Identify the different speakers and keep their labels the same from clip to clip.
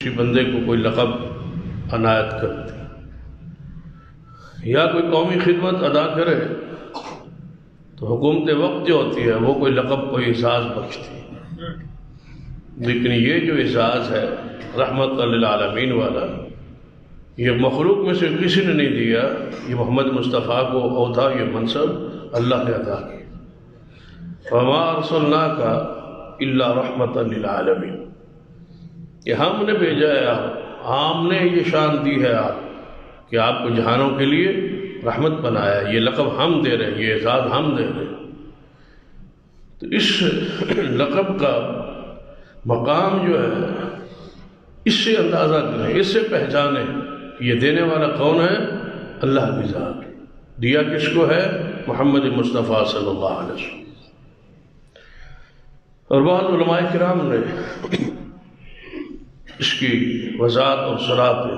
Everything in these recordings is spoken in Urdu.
Speaker 1: کسی بندے کو کوئی لقب عنایت کرتی یا کوئی قومی خدمت ادا کرے تو حکومت وقت جو ہوتی ہے وہ کوئی لقب کوئی اعزاز بخشتی ہے، لیکن یہ جو اعزاز ہے رحمت للعالمین والا یہ مخلوق میں سے کسی نے نہیں دیا، یہ محمد مصطفیٰ کو عہدہ یہ منصب اللہ نے عطا کیا۔ فما ارسلناک الا رحمت للعالمین، کہ ہم نے بھیجا ہے ہم نے یہ شان دی ہے آپ کہ آپ کو جہانوں کے لیے رحمت بنایا ہے، یہ لقب ہم دے رہے ہیں، یہ اعزاز ہم دے رہے ہیں۔ تو اس لقب کا مقام جو ہے اس سے اندازہ کریں، اس سے پہچانیں کہ یہ دینے والا کون ہے؟ اللہ کی ذات۔ دیا کس کو ہے؟ محمد مصطفیٰ صلی اللہ علیہ وسلم۔ اور بعض علماء کرام نے اس کی وضاحت اور شرح پہ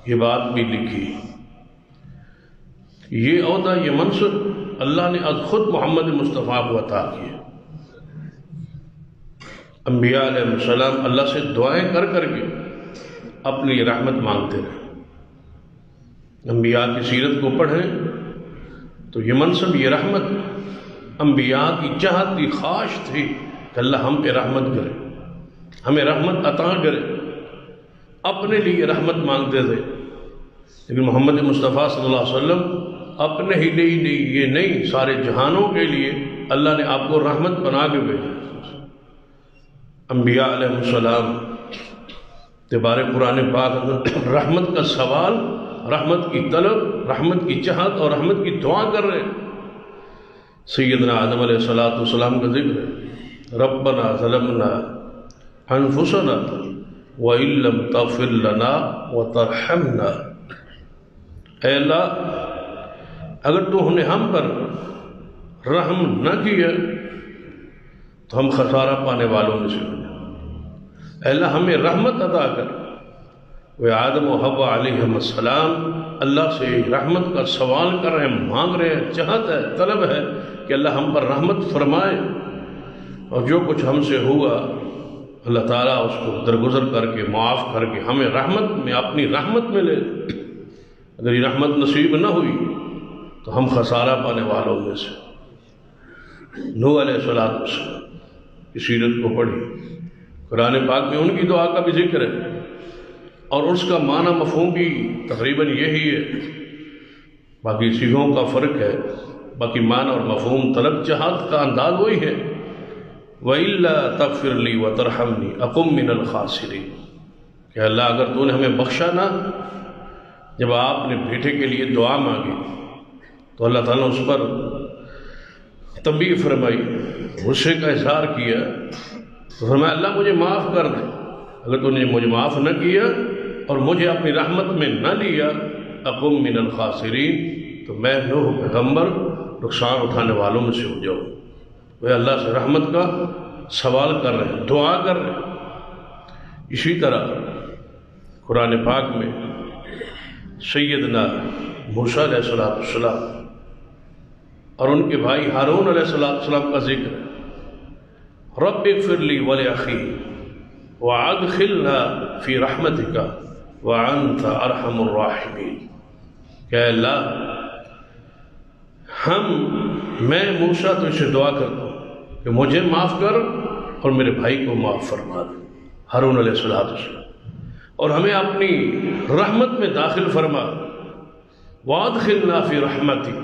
Speaker 1: یہ بات بھی لکھی، یہ عہدہ یہ منصب اللہ نے از خود محمد مصطفیٰ کو عطا کیا۔ انبیاء علیہ السلام اللہ سے دعائیں کر کر کے اپنی رحمت مانگتے رہے۔ انبیاء کی سیرت کو پڑھیں تو یہ منصب یہ رحمت انبیاء کی چاہت کی خواہش تھی کہ اللہ ہم پہ رحمت کرے، ہمیں رحمت عطا کرے، اپنے لیے رحمت مانگتے تھے۔ لیکن محمد مصطفیٰ صلی اللہ علیہ وسلم اپنے ہی لیے نہیں، یہ نہیں، سارے جہانوں کے لیے اللہ نے آپ کو رحمت بنا کے بھیجا۔ انبیاء علیہ السلام تبارک قرآن پاک رحمت کا سوال، رحمت کی طلب، رحمت کی چاہت اور رحمت کی دعا کر رہے ہیں۔ سیدنا آدم علیہ السلام کا ذکر ہے، ربنا ظلمنا انفسنا وَإِن لَّمْ تَغْفِرْ لَنَا وَتَرْحَمْنَا، اے اللہ اگر تو نے ہم پر رحم نہ کیا تو ہم خسارہ پانے والوں میں سے ہو جائیں۔ اے اللہ ہمیں رحمت عطا کر۔ وہ آدم و حوا علیہ السلام اللہ سے رحمت کا سوال کر رہے ہیں، مانگ رہے ہیں، چاہت ہے، طلب ہے کہ اللہ ہم پر رحمت فرمائے، اور جو کچھ ہم سے ہوا اللہ تعالیٰ اس کو درگزر کر کے معاف کر کے ہمیں رحمت میں اپنی رحمت میں لے۔ اگر یہ رحمت نصیب نہ ہوئی تو ہم خسارہ پانے والوں میں سے۔ نوح علیہ السلام کی سیرت کو پڑھی، قرآن پاک میں ان کی دعا کا بھی ذکر ہے، اور اس کا معنی مفہوم بھی تقریباً یہی ہے، باقی صیغوں کا فرق ہے، باقی معنی اور مفہوم طلب چاہت کا انداز وہی ہے۔ وَإِلَّا تَغْفِرْ لِي وَتَرْحَمْنِي أَكُن مِّنَ الْخَاسِرِينَ، کہ اللہ اگر تو نے ہمیں بخشا نہ، جب آپ نے بیٹے کے لیے دعا مانگی تو اللہ تعالیٰ نے اس پر تنبیہ فرمائی، غصے کا اظہار کیا، تو فرمایا اللہ مجھے معاف کر دے، اگر تو نے مجھے معاف نہ کیا اور مجھے اپنی رحمت میں نہ لیا أَكُن مِّنَ الْخَاسِرِينَ، تو میں نوح پیغمبر نقصان اٹھانے والوں میں سے ہو جاؤں۔ وہ اللہ سے رحمت کا سوال کر رہے ہیں، دعا کر رہے ہیں۔ اسی طرح قرآن پاک میں سیدنا موسیٰ علیہ السلام اور ان کے بھائی ہارون علیہ السلام کا ذکر ہے، رب اغفر لی ولأخی وادخلنا فی رحمتک وانت ارحم الراحمین، کہ اے اللہ میں موسیٰ تو اسے دعا کرتا ہوں کہ مجھے معاف کر اور میرے بھائی کو معاف فرما دے، ہارون علیہ السلام، اور ہمیں اپنی رحمت میں داخل فرما، وادخلنا فی رحمتک،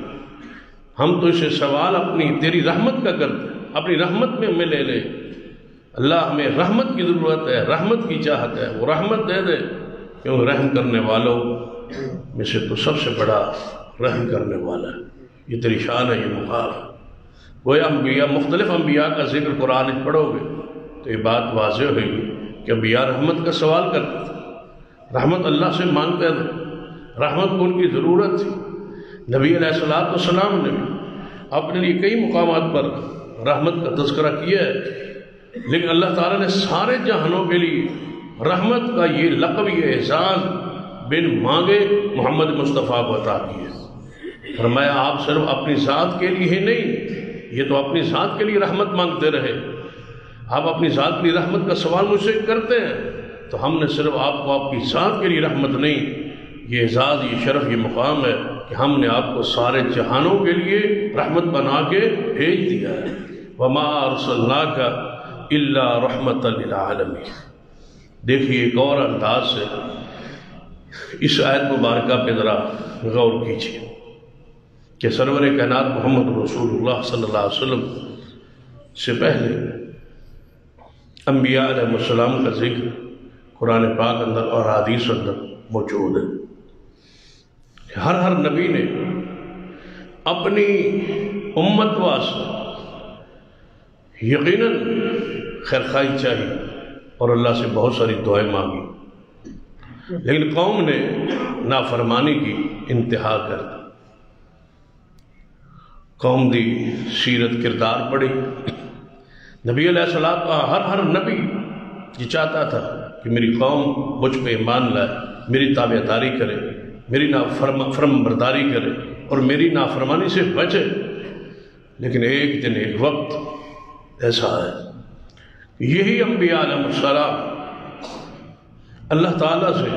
Speaker 1: ہم تو اسے سوال اپنی تیری رحمت کا کرتے ہیں، اپنی رحمت میں ہمیں لے لے۔ اللہ ہمیں رحمت کی ضرورت ہے، رحمت کی چاہت ہے، وہ رحمت دے دے، کیونکہ رحم کرنے والوں میں سے تو سب سے بڑا رحم کرنے والا ہے، یہ تیری شان ہے، یہ مقام ہے۔ وہ انبیاء، مختلف انبیاء کا ذکر قرآن میں پڑھو گے تو یہ بات واضح ہوئی کہ انبیاء رحمت کا سوال کرتے تھے، رحمت اللہ سے مانگتے تھے، رحمت کو ان کی ضرورت تھی۔ نبی علیہ السلام نے بھی اپنے لیے کئی مقامات پر رحمت کا تذکرہ کیا ہے، لیکن اللہ تعالیٰ نے سارے جہانوں کے لیے رحمت کا یہ لقب، یہ اعزاز بن مانگے محمد مصطفیٰ کو عطا کیا۔ فرمایا آپ صرف اپنی ذات کے لیے ہی نہیں، یہ تو اپنی ذات کے لیے رحمت مانگتے رہے، آپ اپنی ذات کی رحمت کا سوال مجھ سے کرتے ہیں، تو ہم نے صرف آپ کو آپ کی ذات کے لیے رحمت نہیں، یہ اعزاز، یہ شرف، یہ مقام ہے کہ ہم نے آپ کو سارے جہانوں کے لیے رحمت بنا کے بھیج دیا ہے۔ وَمَا أَرْسَلْنَاكَ إِلَّا رَحْمَةً لِلْعَالَمِينَ۔ دیکھیے ایک اور انداز سے اس آیت مبارکہ پہ ذرا غور کیجیے کہ سرور کائنات محمد رسول اللہ صلی اللہ علیہ وسلم سے پہلے انبیاء علیہ السلام کا ذکر قرآن پاک اندر اور حدیث اندر موجود ہے۔ ہر نبی نے اپنی امت واسطے یقیناً خیرخواہی چاہی اور اللہ سے بہت ساری دعائیں مانگی، لیکن قوم نے نافرمانی کی انتہا کر دی۔ قوم دی سیرت کردار پڑھی۔ نبی علیہ السلام کا ہر نبی یہ چاہتا تھا کہ میری قوم مجھ پہ ایمان لائے، میری تابعداری کرے، میری فرم برداری کرے اور میری نافرمانی سے بچے۔ لیکن ایک دن ایک وقت ایسا ہے، یہی انبیاء علیہ السلام اللہ تعالیٰ سے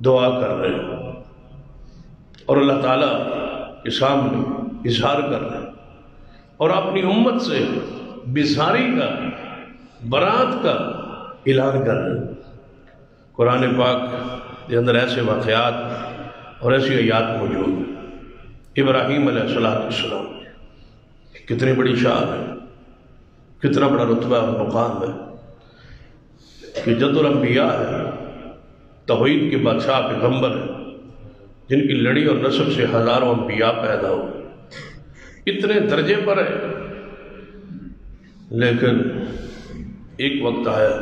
Speaker 1: دعا کر رہے ہیں اور اللہ تعالیٰ کے سامنے اظہار کر رہے ہیں اور اپنی امت سے بیزاری کا، برات کا اعلان کر رہے ہیں۔ قرآن پاک کے اندر ایسے واقعات اور ایسی آیات موجود ہیں۔ ابراہیم علیہ السلام کتنی بڑی شان ہے، کتنا بڑا رتبہ اور مقام ہے کہ جد الانبیاء ہے، توحید کے بادشاہ پیغمبر ہے، جن کی لڑی اور نسب سے ہزاروں انبیاء پیدا ہوئے، اتنے درجے پر ہے۔ لیکن ایک وقت آیا،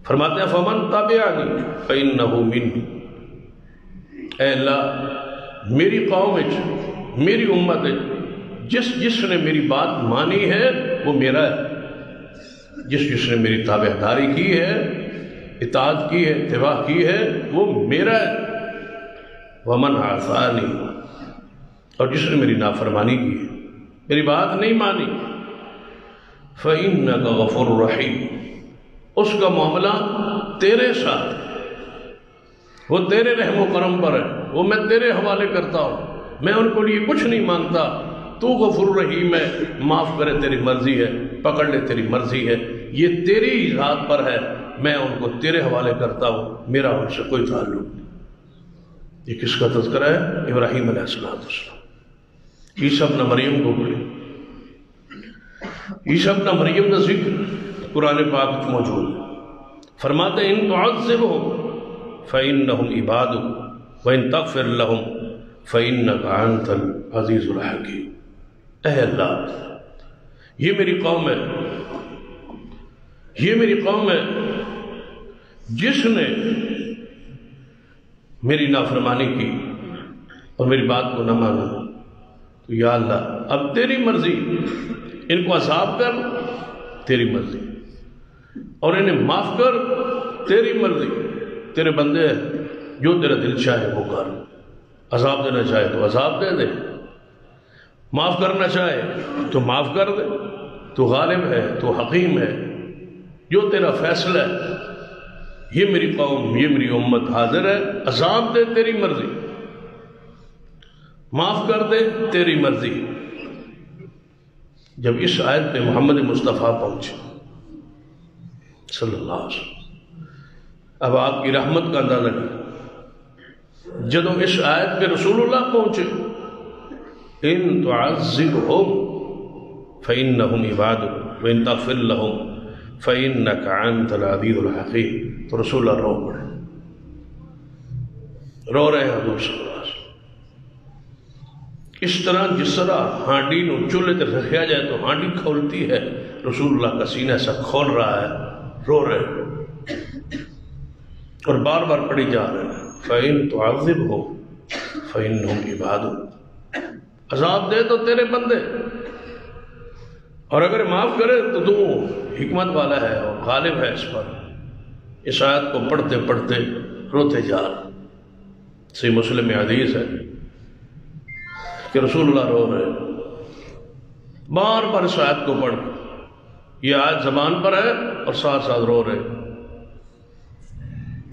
Speaker 1: فرماتے ہیں فمن تابعنی فإنہ منی، اے اللہ میری قوم میری امت جس نے میری بات مانی ہے وہ میرا ہے، جس نے میری تابعداری کی ہے، اطاعت کی ہے، اتباع کی ہے، وہ میرا ہے۔ ومن عصانی، اور جس نے میری نافرمانی کی ہے، میری بات نہیں مانی، فإنک غفور رحیم، اس کا معاملہ تیرے ساتھ، وہ تیرے رحم و کرم پر ہے، وہ میں تیرے حوالے کرتا ہوں، میں ان کو لیے کچھ نہیں مانگتا، تو غفور رحیم ہے، معاف کرے تیری مرضی ہے، پکڑ لے تیری مرضی ہے، یہ تیری ذات پر ہے، میں ان کو تیرے حوالے کرتا ہوں، میرا ان سے کوئی تعلق نہیں۔ یہ کس کا تذکرہ ہے؟ ابراہیم علیہ السلام۔ عیسیٰ ابن مریم کو بولے، عیسیٰ ابن مریم کا ذکر قرآن پاک موجود ہے۔ فرماتے ہیں ان تعذبهم فإنهم عبادك وإن تغفر لهم فإنك أنت العزيز الحكيم۔ اے اللہ یہ میری قوم ہے، یہ میری قوم ہے جس نے میری نافرمانی کی اور میری بات کو نہ مانا، تو یا اللہ اب تیری مرضی، ان کو عذاب کر تیری مرضی، اور انہیں معاف کر تیری مرضی، تیرے بندے جو تیرا دل چاہے وہ کر، عذاب دینا چاہے تو عذاب دے دے، معاف کرنا چاہے تو معاف کر دے، تو غالب ہے، تو حکیم ہے، جو تیرا فیصلہ ہے۔ یہ میری قوم، یہ میری امت حاضر ہے، عذاب دے تیری مرضی، معاف کر دے تیری مرضی۔ جب اس آیت پہ محمد مصطفیٰ پہنچے صلی اللہ علیہ وسلم، اب آپ کی رحمت کا اندازہ نہیں، جدوں اس آیت پہ رسول اللہ پہنچے، ان تعذبهم فإنهم عبادك وإن تغفر لهم فإنك أنت العزيز الحكيم، تو رسول اللہ رو پڑے، رو رہے ہیں حضور صلی اللہ علیہ وسلم۔ اس طرح جس طرح ہانڈی نو چولہے تے رکھیا جائے تو ہانڈی کھولتی ہے، رسول اللہ کا سینہ ایسا کھول رہا ہے، رو رہے ہیں اور بار بار پڑھی جا رہے ہیں فَإِن تُعَذِّبْهُمْ فَإِنَّهُمْ عِبَادُكَ، عذاب دے تو تیرے بندے، اور اگر معاف کرے تو تو حکمت والا ہے اور غالب ہے اس پر۔ اس آیت کو پڑھتے پڑھتے روتے جا رہے۔ صحیح مسلم میں حدیث ہے کہ رسول اللہ رو رہے، بار بار اس آیت کو پڑھ، یہ آیت زبان پر ہے اور ساتھ ساتھ رو رہے،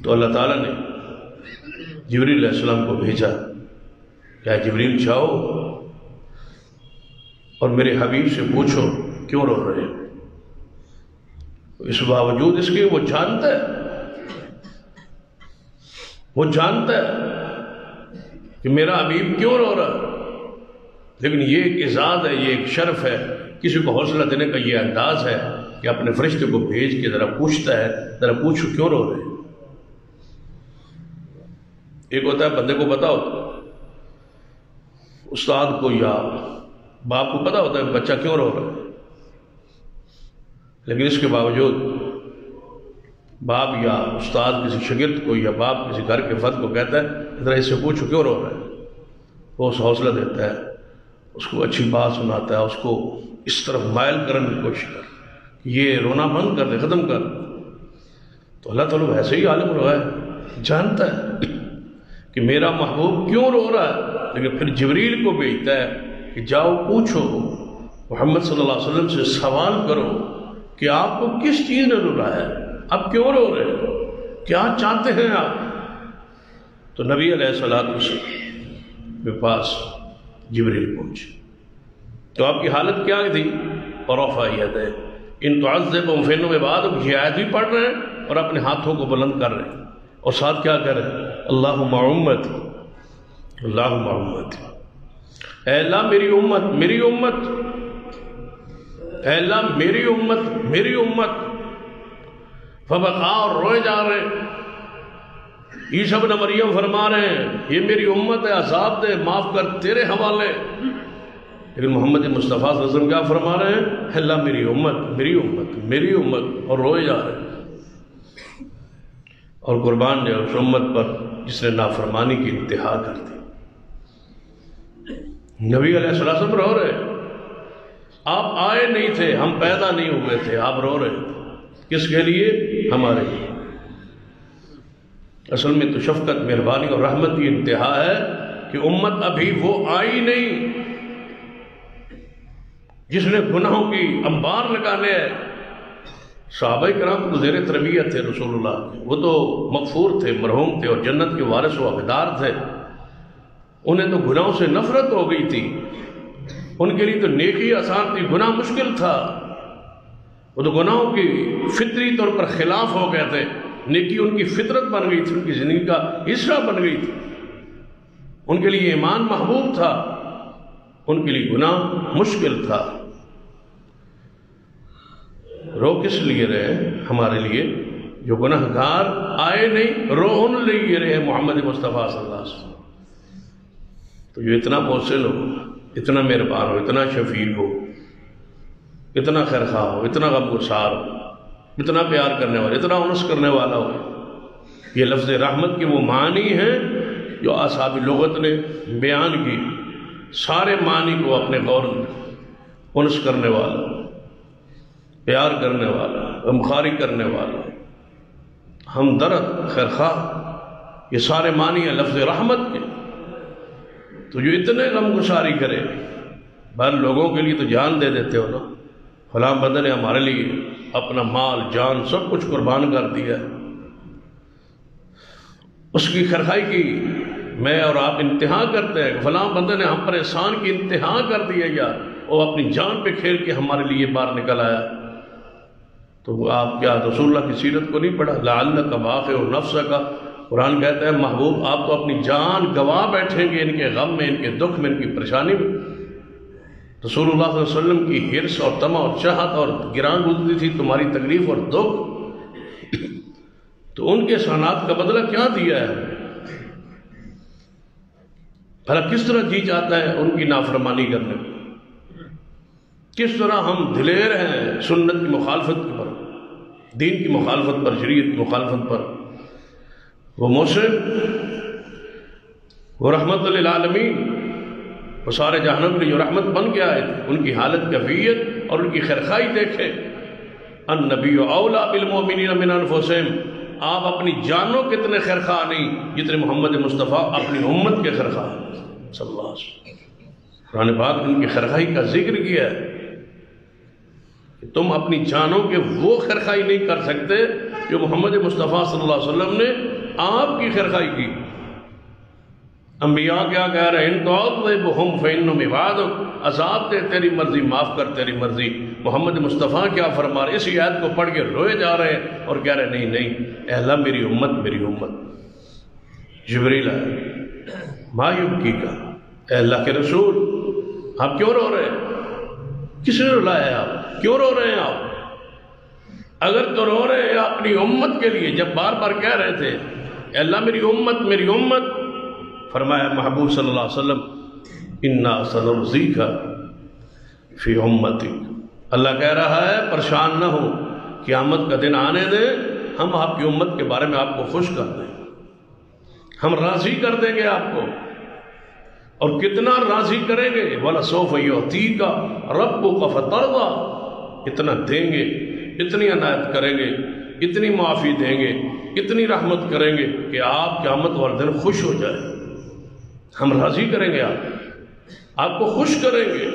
Speaker 1: تو اللہ تعالیٰ نے جبریل علیہ السلام کو بھیجا، کیا جبریل جاؤ اور میرے حبیب سے پوچھو کیوں رو رہے ہیں۔ اس باوجود اس کے وہ جانتا ہے کہ میرا حبیب کیوں رو رہا ہے، لیکن یہ ایک اعزاز ہے، یہ ایک شرف ہے، کسی کو حوصلہ دینے کا یہ انداز ہے کہ اپنے فرشتے کو بھیج کے ذرا پوچھتا ہے، ذرا پوچھو کیوں رو رہے ہیں۔ ایک ہوتا ہے بندے کو پتا ہوتا ہے، استاد کو یا باپ کو پتا ہوتا ہے کہ بچہ کیوں رو رہا ہے، لیکن اس کے باوجود باپ یا استاد کسی شاگرد کو یا باپ کسی گھر کے فرد کو کہتا ہے ذرا اس سے پوچھو کیوں رو رہا ہے، وہ اسے حوصلہ دیتا ہے، اس کو اچھی بات سناتا ہے، اس کو اس طرف مائل کرنے کی کوشش کر، یہ رونا بند کر دے، ختم کر۔ تو اللہ تعالیٰ ویسے ہی عالم رہا ہے، جانتا ہے کہ میرا محبوب کیوں رو رہا ہے، لیکن پھر جبریل کو بھیجتا ہے کہ جاؤ پوچھو، محمد صلی اللہ علیہ وسلم سے سوال کرو کہ آپ کو کس چیز نے رلایا ہے، آپ کیوں رو رہے ہیں، کیا چاہتے ہیں آپ۔ تو نبی علیہ السلام کے پاس جبریل پہنچے تو آپ کی حالت کیا تھی، ورفع یدیہ، ان تعذبهم فإنهم عبادک، یہ آیت بھی پڑھ رہے ہیں اور اپنے ہاتھوں کو بلند کر رہے ہیں، اور ساتھ کیا کر رہے ہیں، اللہم امتی، اللہم امتی، اے اللہ میری امت، میری امت، اے اللہ میری امت، میری امت۔ فبقا، اور روئے جا رہے ہیں۔ عیسیٰ ابن مریم فرما رہے ہیں یہ میری امت ہے، عذاب دے، معاف کر، تیرے حوالے۔ لیکن محمد مصطفیٰ صلی اللہ علیہ وسلم کیا فرما رہے ہیں، اللہ میری امت، میری امت، میری امت، اور روئے جا رہے ہیں۔ اور قربان جو اس امت پر جس نے نافرمانی کی انتہا کر دی۔ نبی علیہ السلام رو رہے، آپ آئے نہیں تھے، ہم پیدا نہیں ہوئے تھے، آپ رو رہے تھے، کس کے لیے، ہمارے لیے۔ اصل میں تو شفقت، مہربانی اور رحمت کی انتہا ہے کہ امت ابھی وہ آئی نہیں جس نے گناہوں کی انبار لگانے ہیں۔ صحابہ کرام کو زیر تربیت تھے رسول اللہ کے، وہ تو مغفور تھے، مرحوم تھے، اور جنت کے وارث و حقدار تھے، انہیں تو گناہوں سے نفرت ہو گئی تھی، ان کے لیے تو نیکی آسان تھی، گناہ مشکل تھا، وہ تو گناہوں کی فطری طور پر خلاف ہو گئے تھے، نیکی ان کی فطرت بن گئی تھی، ان کی زندگی کا حصہ بن گئی تھی، ان کے لیے ایمان محبوب تھا، ان کے لیے گناہ مشکل تھا۔ رو کس لیے رہے، ہمارے لیے جو گناہ گار آئے نہیں، رو ان لیے رہے محمد مصطفیٰ صلی اللہ علیہ وسلم۔ تو جو اتنا محسن ہو، اتنا مہربان ہو، اتنا شفیق ہو، اتنا خیرخواہ ہو، اتنا غمگسار ہو، اتنا پیار کرنے والا، اتنا انس کرنے والا ہو، یہ لفظ رحمت کے وہ معنی ہیں جو اصحاب لغت نے بیان کی، سارے معنی کو اپنے غور میں، انس کرنے والا، پیار کرنے والا، غمخواری کرنے والا، ہمدرد، خیرخواہ، یہ سارے معنی ہیں لفظ رحمت کے۔ تو جو اتنے غمگساری کرے، بہر لوگوں کے لیے تو جان دے دیتے ہو نا، فلاں بندے نے ہمارے لیے اپنا مال، جان، سب کچھ قربان کر دیا، اس کی خیرخواہی کی میں اور آپ انتہا کرتے ہیں، فلاں بندے نے ہم پر احسان کی انتہا کر دیا یار، وہ اپنی جان پہ کھیل کے ہمارے لیے باہر نکل آیا۔ تو آپ کیا رسول اللہ کی سیرت کو نہیں پڑھا، لعلک باخع نفسک، قرآن کہتا ہے محبوب آپ تو اپنی جان گواہ بیٹھیں گے ان کے غم میں، ان کے دکھ میں، ان کی پریشانی میں۔ رسول اللہ صلی اللہ علیہ وسلم کی حرص اور طمع اور چاہت اور گراں گزرتی تھی تمہاری تکلیف اور دکھ، تو ان کے احسانات کا بدلہ کیا دیا ہے؟ بھلا کس طرح جی چاہتا ہے ان کی نافرمانی کرنے کو؟ کس طرح ہم دلیر ہیں سنت کی مخالفت پر، دین کی مخالفت پر، شریعت کی مخالفت پر۔ وہ محسن، وہ رحمت للعالمین، وہ سارے جہنم کے جو رحمت بن کے آئے تھے، ان کی حالت کیفیت اور ان کی خیرخواہی دیکھیں۔ النبی اولیٰ بالمؤمنین من انفسہم، آپ اپنی جانوں کتنے خیرخواہ نہیں جتنے محمد مصطفیٰ اپنی امت کے خیرخواہ صلی اللہ علیہ وسلم۔ قرآن پاک نے ان کی خیرخواہی کا ذکر کیا ہے کہ تم اپنی جانوں کے وہ خیرخواہی نہیں کر سکتے جو محمد مصطفیٰ صلی اللہ علیہ وسلم نے آپ کی خیرخواہی کی۔ انبیاء کیا کہہ رہے ہیں؟ ان تعذبہم فإنہم عبادک، عذاب دے تیری مرضی، معاف کر تیری مرضی۔ محمد مصطفیٰ کیا فرما رہے؟ اسی آیت کو پڑھ کے روئے جا رہے ہیں اور کہہ رہے نہیں نہیں اے اللہ میری امت میری امت۔ جبریل آئے، ما یبکیک، اے اللہ کے رسول آپ کیوں رو رہے ہیں؟ کس نے رلایا ہے آپ؟ کیوں رو رہے ہیں آپ؟ اگر تو رو رہے ہیں اپنی امت کے لیے، جب بار بار کہہ رہے تھے اے اللہ میری امت میری امت، فرمایا محبوب صلی اللہ علیہ وسلم انا سنرضیک فی امتک، اللہ کہہ رہا ہے پریشان نہ ہو، قیامت کا دن آنے دیں، ہم آپ کی امت کے بارے میں آپ کو خوش کر دیں، ہم راضی کر دیں گے آپ کو۔ اور کتنا راضی کریں گے؟ وَلَسَوْفَ يُعْطِيكَ رَبُّكَ فَتَرْضَىٰ، اتنا دیں گے، اتنی عنایت کریں گے، اتنی معافی دیں گے، اتنی رحمت کریں گے کہ آپ قیامت والے دن خوش ہو جائے۔ ہم راضی کریں گے، آپ کو خوش کریں گے،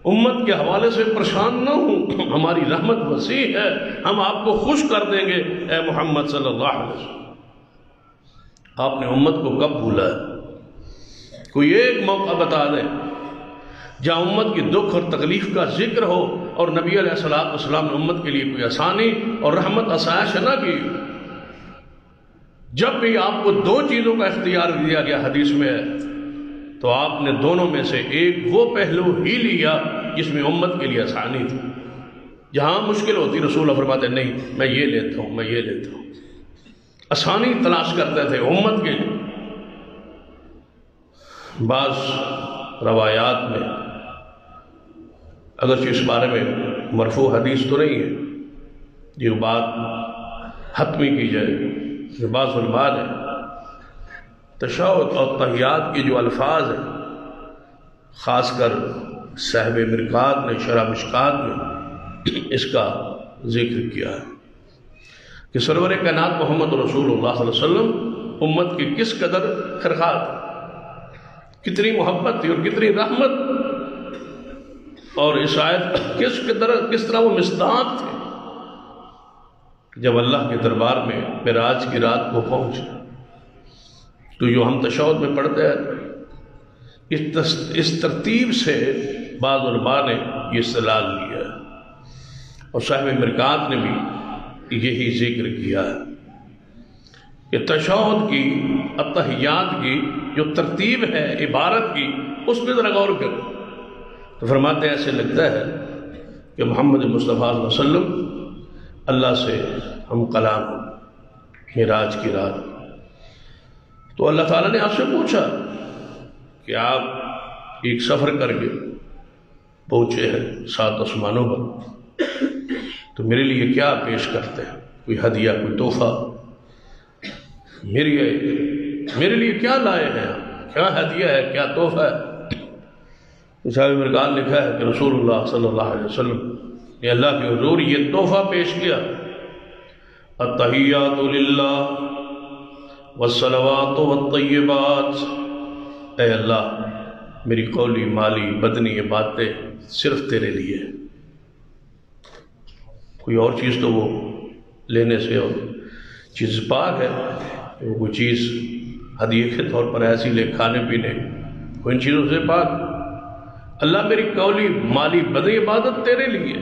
Speaker 1: امت کے حوالے سے پریشان نہ ہوں، ہماری رحمت وسیع ہے، ہم آپ کو خوش کر دیں گے اے محمد صلی اللہ علیہ وسلم۔ آپ نے امت کو کب بھولا ہے؟ کوئی ایک موقع بتا دیں جہاں امت کی دکھ اور تکلیف کا ذکر ہو اور نبی علیہ السلام نے امت کے لیے کوئی آسانی اور رحمت عطا نہ کی۔ جب بھی آپ کو دو چیزوں کا اختیار دیا گیا حدیث میں ہے، تو آپ نے دونوں میں سے ایک وہ پہلو ہی لیا جس میں امت کے لیے آسانی تھی۔ جہاں مشکل ہوتی رسول فرماتے نہیں میں یہ لیتا ہوں میں یہ لیتا ہوں، آسانی تلاش کرتے تھے امت کے لیے۔ بعض روایات میں اگرچہ اس بارے میں مرفوع حدیث تو نہیں ہے، یہ بات حتمی کی جائے کہ بعض علماء نے تشہد اور تحیات کے جو الفاظ ہیں، خاص کر صاحب مرقات نے شرح مشکات میں اس کا ذکر کیا ہے کہ سرور کائنات محمد رسول اللہ صلی اللہ علیہ وسلم امت کی کس قدر خیرخواہ تھی، کتنی محبت تھی اور کتنی رحمت، اور اس آیت کس طرح وہ مصداق تھے۔ جب اللہ کے دربار میں معراج کی رات کو پہنچے تو جو ہم تشہد میں پڑھتے ہیں اس ترتیب سے بعض علماء نے یہ استدلال لیا ہے، اور صاحب مرقات نے بھی یہی ذکر کیا ہے کہ تشہد کی التحیات کی جو ترتیب ہے عبارت کی، اس پہ ذرا غور کریں تو فرماتے ہیں ایسے لگتا ہے کہ محمد مصطفیٰ صلی اللہ علیہ وسلم اللہ سے ہم کلام معراج کی رات، تو اللہ تعالیٰ نے آپ سے پوچھا کہ آپ ایک سفر کر کے پہنچے ہیں 7 آسمانوں پر، تو میرے لیے کیا پیش کرتے ہیں؟ کوئی ہدیہ، کوئی تحفہ؟ میرے لیے کیا لائے ہیں آپ؟ کیا ہدیہ ہے، کیا تحفہ ہے؟ صاحب مرقات لکھا ہے کہ رسول اللہ صلی اللہ علیہ وسلم نے اللہ کے حضور یہ تحفہ پیش کیا، التحیات للہ والصلوات والطیبات، اے اللہ میری قولی مالی بدنی یہ باتیں صرف تیرے لیے، کوئی اور چیز تو وہ لینے سے اور چیز پاک ہے، وہ کوئی چیز ہدیے کے طور پر ایسی لے کھانے پینے، وہ ان چیزوں سے پاک۔ اللہ میری قولی مالی بدنی عبادت تیرے لیے،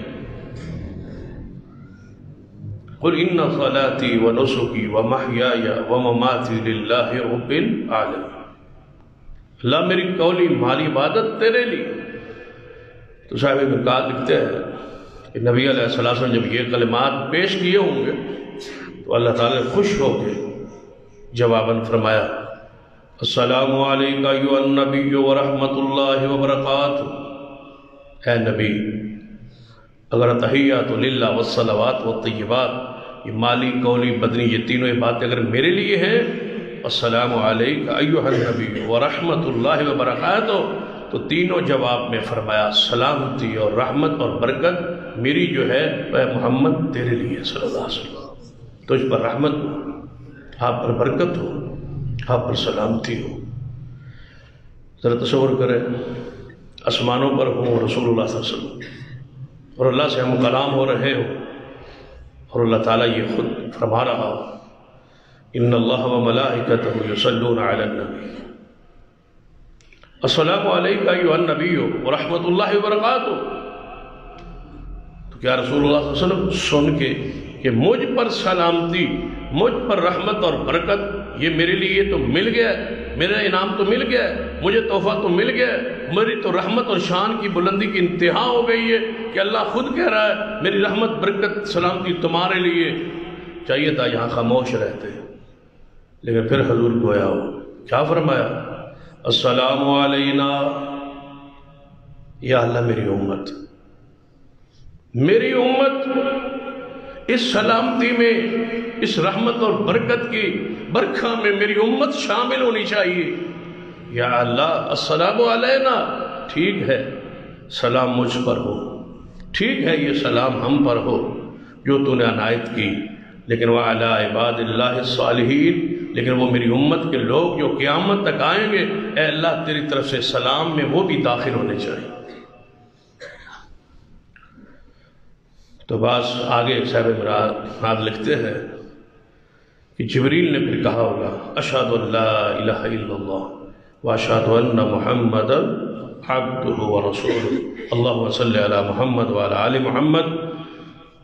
Speaker 1: قل ان صلاتی ونسکی ومحیای ومماتی للہ رب العالمین، اللہ میری قولی مالی عبادت تیرے لیے۔ تو صاحب مرقات لکھتے ہیں کہ نبی علیہ السلام جب یہ کلمات پیش کیے ہوں گے تو اللہ تعالیٰ خوش ہو کے جواباً فرمایا السلام علیکہ ایھا النبی ورحمۃ اللہ وبرکاتہ، اے نبی اگر تحیات للہ والصلوات والطیبات، یہ مالی قولی بدنی یہ تینوں باتیں اگر میرے لیے ہیں، السلام علیکہ ایھا النبی ورحمۃ اللہ وبرکاتہ، تو تینوں جواب میں فرمایا سلامتی اور رحمت اور برکت میری جو ہے وہ محمد تیرے لیے صلی اللہ علیہ وسلم، تجھ پر رحمت ہو، آپ پر برکت ہو، آپ پر سلامتی ہو۔ ذرا تصور کریں آسمانوں پر ہوں رسول اللہ صلی اللہ علیہ وسلم اور اللہ سے ہم کلام ہو رہے ہو، اور اللہ تعالیٰ یہ خود فرما رہا ہو ان اللہ و ملائکتہ یصلون علی النبی السلام علیکہ ایھا النبی ورحمۃ اللہ وبرکاتہ۔ تو کیا رسول اللہ صلی اللہ علیہ وسلم سن کے کہ مجھ پر سلامتی، مجھ پر رحمت اور برکت، یہ میرے لیے تو مل گیا، میرا انعام تو مل گیا، مجھے تحفہ تو مل گیا، میری تو رحمت اور شان کی بلندی کی انتہا ہو گئی ہے کہ اللہ خود کہہ رہا ہے میری رحمت برکت سلامتی تمہارے لیے۔ چاہیے تھا یہاں خاموش رہتے، لیکن پھر حضور گویا ہو کیا فرمایا؟ السلام علینا، یا اللہ میری امت اس سلامتی میں، اس رحمت اور برکت کی برکھا میں میری امت شامل ہونی چاہیے۔ یا اللہ السلام علینا، ٹھیک ہے سلام مجھ پر ہو، ٹھیک ہے یہ سلام ہم پر ہو جو تو نے عنایت کی، لیکن وعلی عباد اللہ الصالحین، لیکن وہ میری امت کے لوگ جو قیامت تک آئیں گے، اے اللہ تیری طرف سے سلام میں وہ بھی داخل ہونے چاہیے۔ تو بعض آگے صاحب مراد لکھتے ہیں کہ جبریل نے پھر کہا ہوگا اشہد ان لا الہ الا اللہ واشہد ان محمد عبدہ ورسولہ اللہم صلی علی محمد وعلی آل محمد۔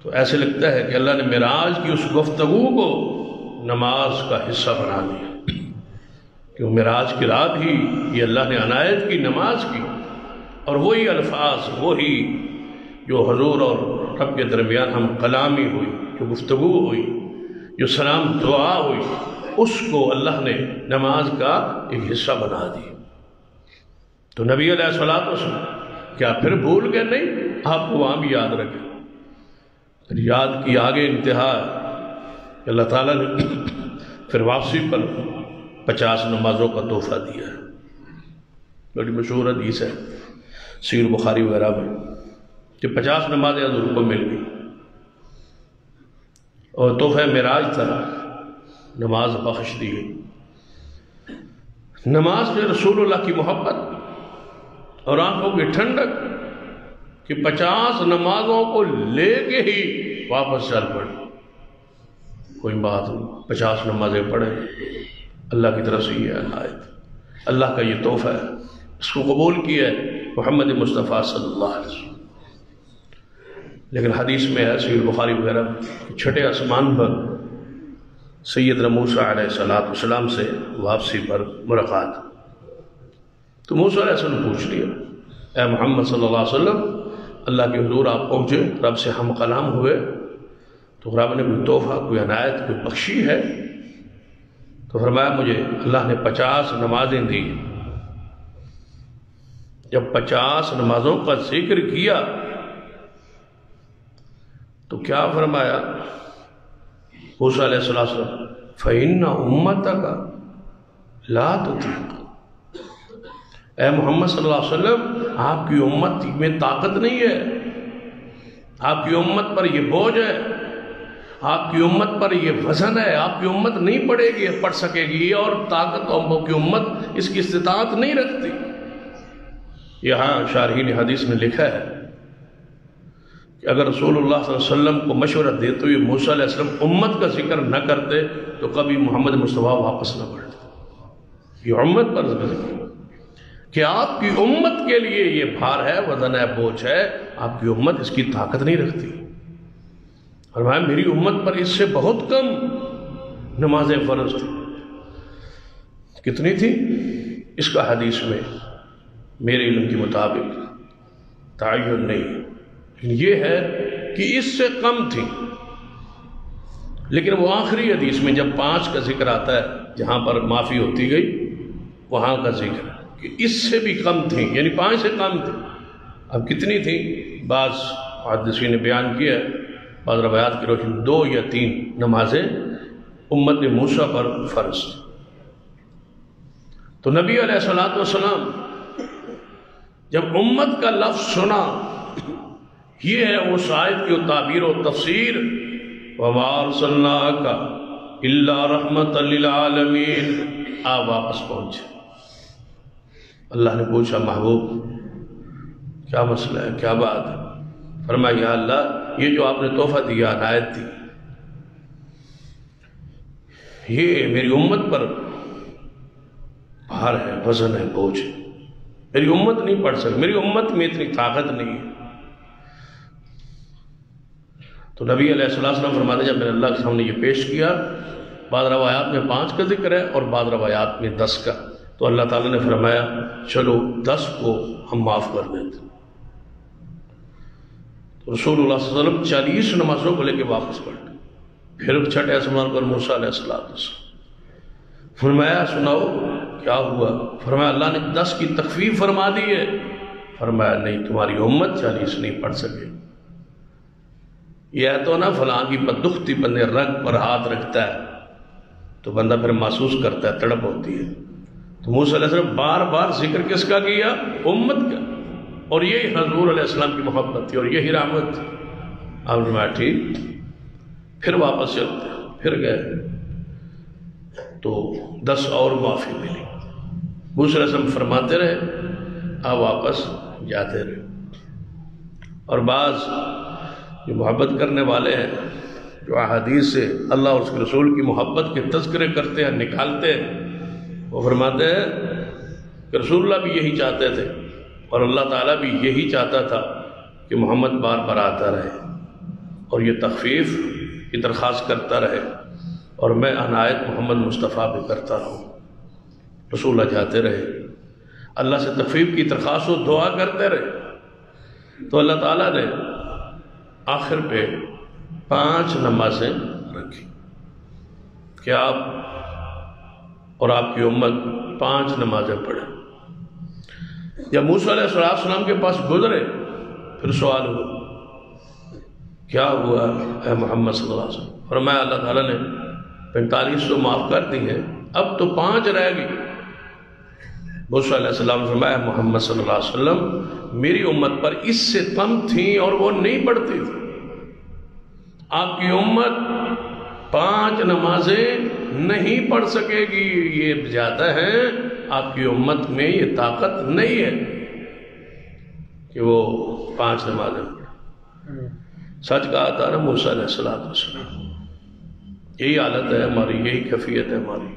Speaker 1: تو ایسے لگتا ہے کہ اللہ نے معراج کی اس گفتگو کو نماز کا حصہ بنا دیا، کہ وہ معراج کی رات ہی یہ اللہ نے عنایت کی نماز کی، اور وہی الفاظ، وہی جو حضور اور رب کے درمیان ہم کلامی ہوئی، جو گفتگو ہوئی، جو سلام دعا ہوئی، اس کو اللہ نے نماز کا ایک حصہ بنا دی۔ تو نبی علیہ الصلوۃ والسلام کیا پھر بھول گئے؟ نہیں، آپ کو وہاں بھی یاد رکھیں۔ پھر یاد کی آگے انتہا کہ اللہ تعالیٰ نے پھر واپسی پر 50 نمازوں کا تحفہ دیا ہے۔ بڑی مشہور حدیث ہے صحیح بخاری وغیرہ میں کہ 50 نمازیں حضور کو مل گئی، اور تحفہ معراج تھا، نماز بخش دی گئی۔ نماز میں رسول اللہ کی محبت اور آنکھوں کی ٹھنڈک کہ 50 نمازوں کو لے کے ہی واپس چل پڑے۔ کوئی بات نہیں، 50 نمازیں پڑھیں، اللہ کی طرف سے یہ عنایت، اللہ کا یہ تحفہ ہے، اس کو قبول کیا ہے محمد مصطفیٰ صلی اللہ علیہ وسلم۔ لیکن حدیث میں ہے صحیح بخاری وغیرہ چھٹے آسمان پر سیدنا موسیٰ علیہ السلام سے واپسی پر ملاقات۔ تو موسیٰ علیہ السلام نے پوچھ لیا اے محمد صلی اللہ علیہ وسلم، اللہ کے حضور آپ پہنچے، رب سے ہم کلام ہوئے، تو رب نے کوئی تحفہ، کوئی عنایت، کوئی بخشی ہے؟ تو فرمایا مجھے اللہ نے 50 نمازیں دی۔ جب 50 نمازوں کا ذکر کیا تو کیا فرمایا موسیٰ علیہ السلام؟ فَإِنَّ أُمَّتَكَ لَا تُطِيقُ، اے محمد صلی اللہ علیہ وسلم آپ کی امت میں طاقت نہیں ہے، آپ کی امت پر یہ بوجھ ہے، آپ کی امت پر یہ وزن ہے، آپ کی امت نہیں پڑھے گی، پڑھ سکے گی، اور طاقت کی امت اس کی استطاعت نہیں رکھتی۔ یہاں شارحین حدیث نے لکھا ہے کہ اگر رسول اللہ صلی اللہ علیہ وسلم کو مشورہ دیتے ہوئے موسیٰ علیہ السلام امت کا ذکر نہ کرتے تو کبھی محمد مصطفیٰ واپس نہ پڑھتے۔ یہ امت پر ذکر کہ آپ کی امت کے لیے یہ بھار ہے، وزن ہے، بوجھ ہے، آپ کی امت اس کی طاقت نہیں رکھتی۔ فرمایا میری امت پر اس سے بہت کم نمازیں فرض تھی۔ کتنی تھی؟ اس کا حدیث میں میرے علم کے مطابق تعین نہیں، لیکن یہ ہے کہ اس سے کم تھی۔ لیکن وہ آخری حدیث میں جب 5 کا ذکر آتا ہے، جہاں پر معافی ہوتی گئی، وہاں کا ذکر ہے کہ اس سے بھی کم تھی، یعنی 5 سے کم تھی۔ اب کتنی تھی؟ بعض محدثین نے بیان کیا ہے، بعض روایات کی روشنی 2 یا 3 نمازیں امت موسیٰ پر فرض تھی۔ تو نبی علیہ السلام جب امت کا لفظ سنا، یہ ہے اس آیت کی تعبیر و تفسیر وَمَا أَرْسَلْنَاكَ إِلَّا رَحْمَةً لِلْعَالَمِينَ۔ آپ واپس پہنچے، اللہ نے پوچھا محبوب کیا مسئلہ ہے، کیا بات ہے؟ فرمایا یا اللہ یہ جو آپ نے تحفہ دیا، عنایت دی، یہ میری امت پر بھار ہے، وزن ہے، بوجھ ہے، میری امت نہیں پڑھ سکتی، میری امت میں اتنی طاقت نہیں ہے۔ تو نبی علیہ السلام فرماتے جب میں نے اللہ کے سامنے یہ پیش کیا، بعض روایات میں 5 کا ذکر ہے اور بعض روایات میں 10 کا، تو اللہ تعالیٰ نے فرمایا چلو 10 کو ہم معاف کر دیتے۔ تو رسول اللہ صلی اللہ علیہ وسلم 40 نمازوں کو لے کے واپس پلٹے، پھر چھٹے آسمان پر موسیٰ علیہ السلام فرمایا سناؤ کیا ہوا؟ فرمایا اللہ نے 10 کی تخفیف فرما دی ہے۔ فرمایا نہیں، تمہاری امت 40 نہیں پڑھ سکے۔ یہ ہے تو نا فلاں کی بددختی بندے رگ پر ہاتھ رکھتا ہے تو بندہ پھر محسوس کرتا ہے، تڑپ ہوتی ہے۔ تو موسیٰ علیہ السلام بار بار ذکر کس کا کیا؟ امت کا، اور یہی حضور علیہ السلام کی محبت تھی اور یہی رحمت تھی۔ آپ نے فرمایا ٹھیک، پھر واپس چلتے، پھر گئے تو 10 اور معافی ملی۔ موسیٰ علیہ السلام فرماتے رہے، آپ واپس جاتے رہے۔ اور بعض جو محبت کرنے والے ہیں، جو احادیث سے اللہ اور اس کے رسول کی محبت کے تذکرے کرتے ہیں، نکالتے ہیں، وہ فرماتے ہیں کہ رسول اللہ بھی یہی چاہتے تھے اور اللہ تعالیٰ بھی یہی چاہتا تھا کہ محمد بار بار آتا رہے اور یہ تخفیف کی درخواست کرتا رہے اور میں عنایت محمد مصطفیٰ بھی کرتا رہوں۔ رسول اللہ جاتے رہے، اللہ سے تخفیف کی درخواست و دعا کرتے رہے، تو اللہ تعالیٰ نے آخر پہ 5 نمازیں رکھی کہ آپ اور آپ کی امت 5 نمازیں پڑھیں۔ جب موسیٰ علیہ السلام کے پاس گزرے، پھر سوال ہوا کیا ہوا اے محمد صلی اللہ علیہ وسلم؟ فرمایا اللہ تعالیٰ نے 45 تو معاف کر دی ہیں، اب تو 5 رہ گئی۔ موسیٰ علیہ السلام نے فرمایا محمد صلی اللہ علیہ وسلم میری امت پر اس سے کم تھیں اور وہ نہیں پڑھتی تھی۔ آپ کی امت 5 نمازیں نہیں پڑھ سکے گی، یہ زیادہ ہے، آپ کی امت میں یہ طاقت نہیں ہے کہ وہ 5 نمازیں پڑھیں۔ سچ کہا تھا نا موسیٰ علیہ السلام، یہی حالت ہے ہماری، یہی کیفیت ہے ہماری۔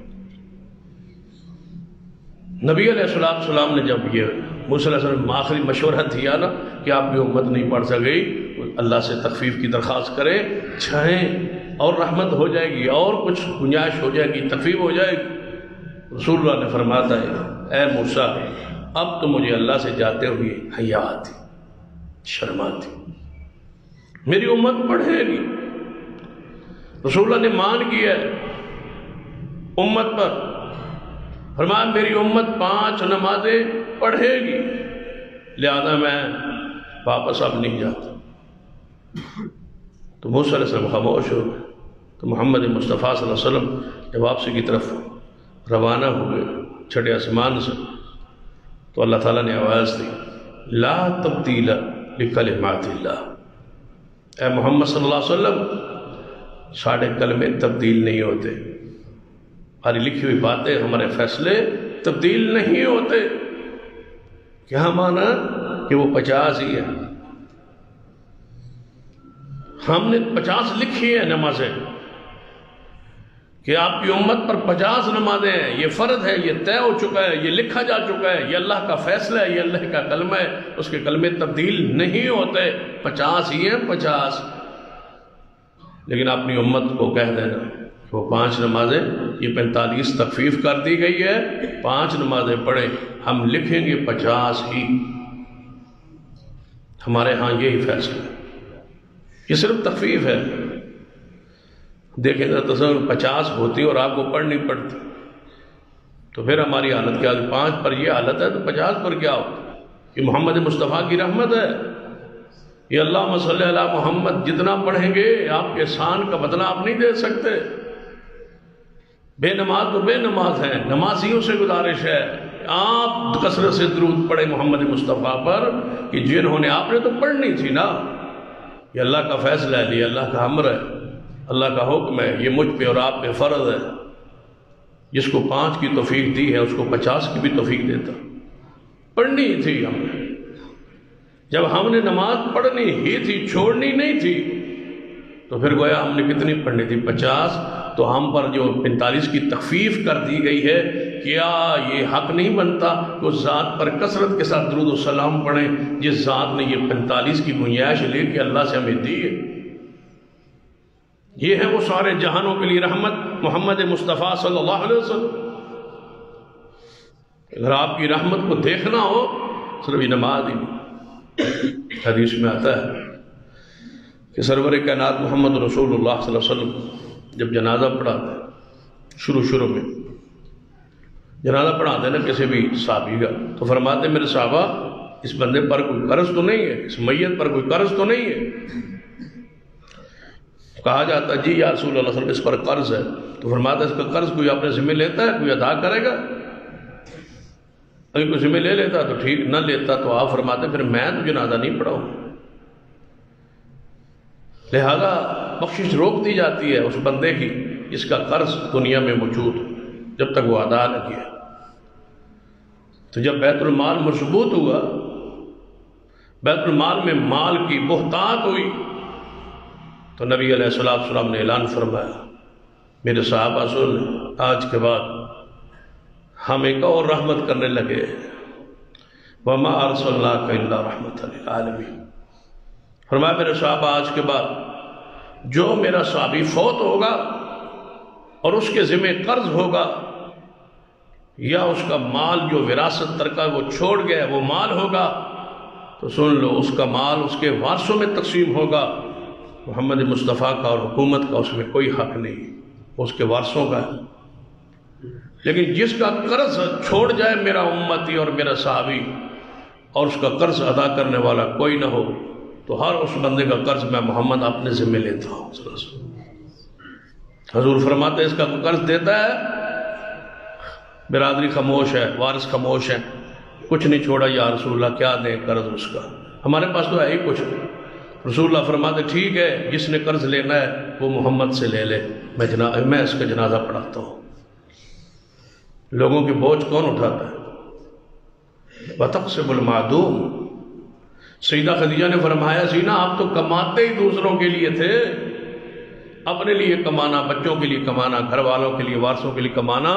Speaker 1: نبی علیہ السلام نے جب یہ موسیٰ علیہ السلام آخری مشورہ دیا نا کہ آپ کی امت نہیں پڑھ سکی، اللہ سے تخفیف کی درخواست کرے، چھائیں اور رحمت ہو جائے گی اور کچھ گنجائش ہو جائے گی، تخفیف ہو جائے گی۔ رسول اللہ نے فرماتا ہے اے موسیٰ اب تو مجھے اللہ سے جاتے ہوئے حیا آتی، شرم آتی، میری امت پڑھے گی۔ رسول اللہ نے مان کیا ہے امت پر، فرمایا میری امت 5 نمازیں پڑھے گی، لہذا میں واپس اب نہیں جاتا۔ تو موسیٰ علیہ السلام خاموش ہو گئے۔ تو محمد مصطفیٰ صلی اللہ علیہ وسلم جب واپسی کی طرف روانہ ہوئے چھٹے آسمان سے، تو اللہ تعالیٰ نے آواز دی لا تبدیل لکلمات اللہ، اے محمد صلی اللہ علیہ وسلم ساڑھے کلمے تبدیل نہیں ہوتے، ہماری لکھی ہوئی باتیں، ہمارے فیصلے تبدیل نہیں ہوتے۔ کیا مانا کہ وہ 50 ہی ہے، ہم نے 50 لکھی ہیں نمازیں کہ آپ کی امت پر 50 نمازیں ہیں، یہ فرض ہے، یہ طے ہو چکا ہے، یہ لکھا جا چکا ہے، یہ اللہ کا فیصلہ ہے، یہ اللہ کا کلمہ ہے، اس کے کلمے تبدیل نہیں ہوتے، 50 ہی ہیں 50۔ لیکن اپنی امت کو کہہ دینا کہ وہ 5 نمازیں، یہ 45 تخفیف کر دی گئی ہے، 5 نمازیں پڑھیں، ہم لکھیں گے 50 ہی، ہمارے ہاں یہی فیصلہ ہے، یہ صرف تخفیف ہے۔ دیکھیں ذرا تصور 50 ہوتی اور آپ کو پڑھنی پڑتی تو پھر ہماری حالت کیا؟ 5 پر یہ حالت ہے تو 50 پر کیا ہوتا؟ یہ محمد مصطفیٰ کی رحمت ہے، یہ اللہم صلی علی محمد جتنا پڑھیں گے آپ کے شان کا بدلہ آپ نہیں دے سکتے۔ بے نماز تو بے نماز ہیں، نمازیوں سے گزارش ہے آپ کثرت سے درود پڑھیں محمد مصطفیٰ پر کہ جنہوں نے آپ نے تو پڑھنی تھی نا، یہ اللہ کا فیصلہ ہے، یہ اللہ کا امر ہے، اللہ کا حکم ہے، یہ مجھ پہ اور آپ پہ فرض ہے۔ جس کو 5 کی توفیق دی ہے اس کو 50 کی بھی توفیق دیتا، پڑھنی تھی ہم نے، جب ہم نے نماز پڑھنی ہی تھی، چھوڑنی نہیں تھی، تو پھر گویا ہم نے کتنی پڑھنی تھی؟ 50. تو ہم پر جو 45 کی تخفیف کر دی گئی ہے، کیا یہ حق نہیں بنتا کہ اس ذات پر کثرت کے ساتھ درود و سلام پڑھیں جس ذات نے یہ 45 کی گنجائش لے کے اللہ سے ہمیں دی ہے؟ یہ ہے وہ سارے جہانوں کے لیے رحمت محمد مصطفیٰ صلی اللہ علیہ وسلم۔ اگر آپ کی رحمت کو دیکھنا ہو صرف یہ نماز ہی نہیں۔ حدیث میں آتا ہے کہ سرور کائنات محمد رسول اللہ صلی اللہ علیہ وسلم جب جنازہ پڑھاتے ہیں، شروع میں جنازہ پڑھاتے ہیں نا کسی بھی صحابی کا، تو فرماتے ہیں میرے صحابہ اس بندے پر کوئی قرض تو نہیں ہے، اس میت پر کوئی قرض تو نہیں ہے؟ کہا جاتا جی یا رسول اللہ صلی اللہ علیہ وسلم اس پر قرض ہے، تو فرماتا ہے اس کا قرض کوئی اپنے ذمہ لیتا ہے، کوئی ادا کرے گا؟ اگر کوئی ذمہ لے لیتا تو ٹھیک، نہ لیتا تو آپ فرماتے پھر میں تو جنازہ نہیں پڑھاؤں۔ لہذا بخشش روک دی جاتی ہے اس بندے کی جس کا قرض دنیا میں موجود جب تک وہ ادا نہ کیا۔ تو جب بیت المال مضبوط ہوا، بیت المال میں مال کی بہتات ہوئی، تو نبی علیہ السلام نے اعلان فرمایا میرے صحابہ سن، آج کے بعد ہم ایک اور رحمت کرنے لگے، وَمَا أَرْسَلْنَاكَ إِلَّا رَحْمَةً لِلْعَالَمِينَ۔ فرمایا میرے صحابہ آج کے بعد جو میرا صحابی فوت ہوگا اور اس کے ذمہ قرض ہوگا یا اس کا مال جو وراثت ترکہ وہ چھوڑ گیا وہ مال ہوگا، تو سن لو اس کا مال اس کے وارثوں میں تقسیم ہوگا، محمد مصطفیٰ کا اور حکومت کا اس میں کوئی حق نہیں، اس کے وارثوں کا ہے۔ لیکن جس کا قرض چھوڑ جائے میرا امتی اور میرا صحابی اور اس کا قرض ادا کرنے والا کوئی نہ ہو، تو ہر اس بندے کا قرض میں محمد اپنے ذمہ لیتا ہوں۔ حضور فرماتے ہیں اس کا قرض دیتا ہے، برادری خاموش ہے، وارث خاموش ہے، کچھ نہیں چھوڑا، یا رسول اللہ کیا دیں قرض اس کا، ہمارے پاس تو ہے ہی کچھ۔ رسول اللہ فرماتے ٹھیک ہے جس نے قرض لینا ہے وہ محمد سے لے لے، میں اس کا جنازہ پڑھاتا ہوں۔ لوگوں کے بوجھ کون اٹھاتا ہے؟ وَتَقْسِمُ الْمَعْدُومُ۔ سیدہ خدیجہ نے فرمایا سینا آپ تو کماتے ہی دوسروں کے لیے تھے، اپنے لیے کمانا، بچوں کے لیے کمانا، گھر والوں کے لیے، وارثوں کے لیے کمانا،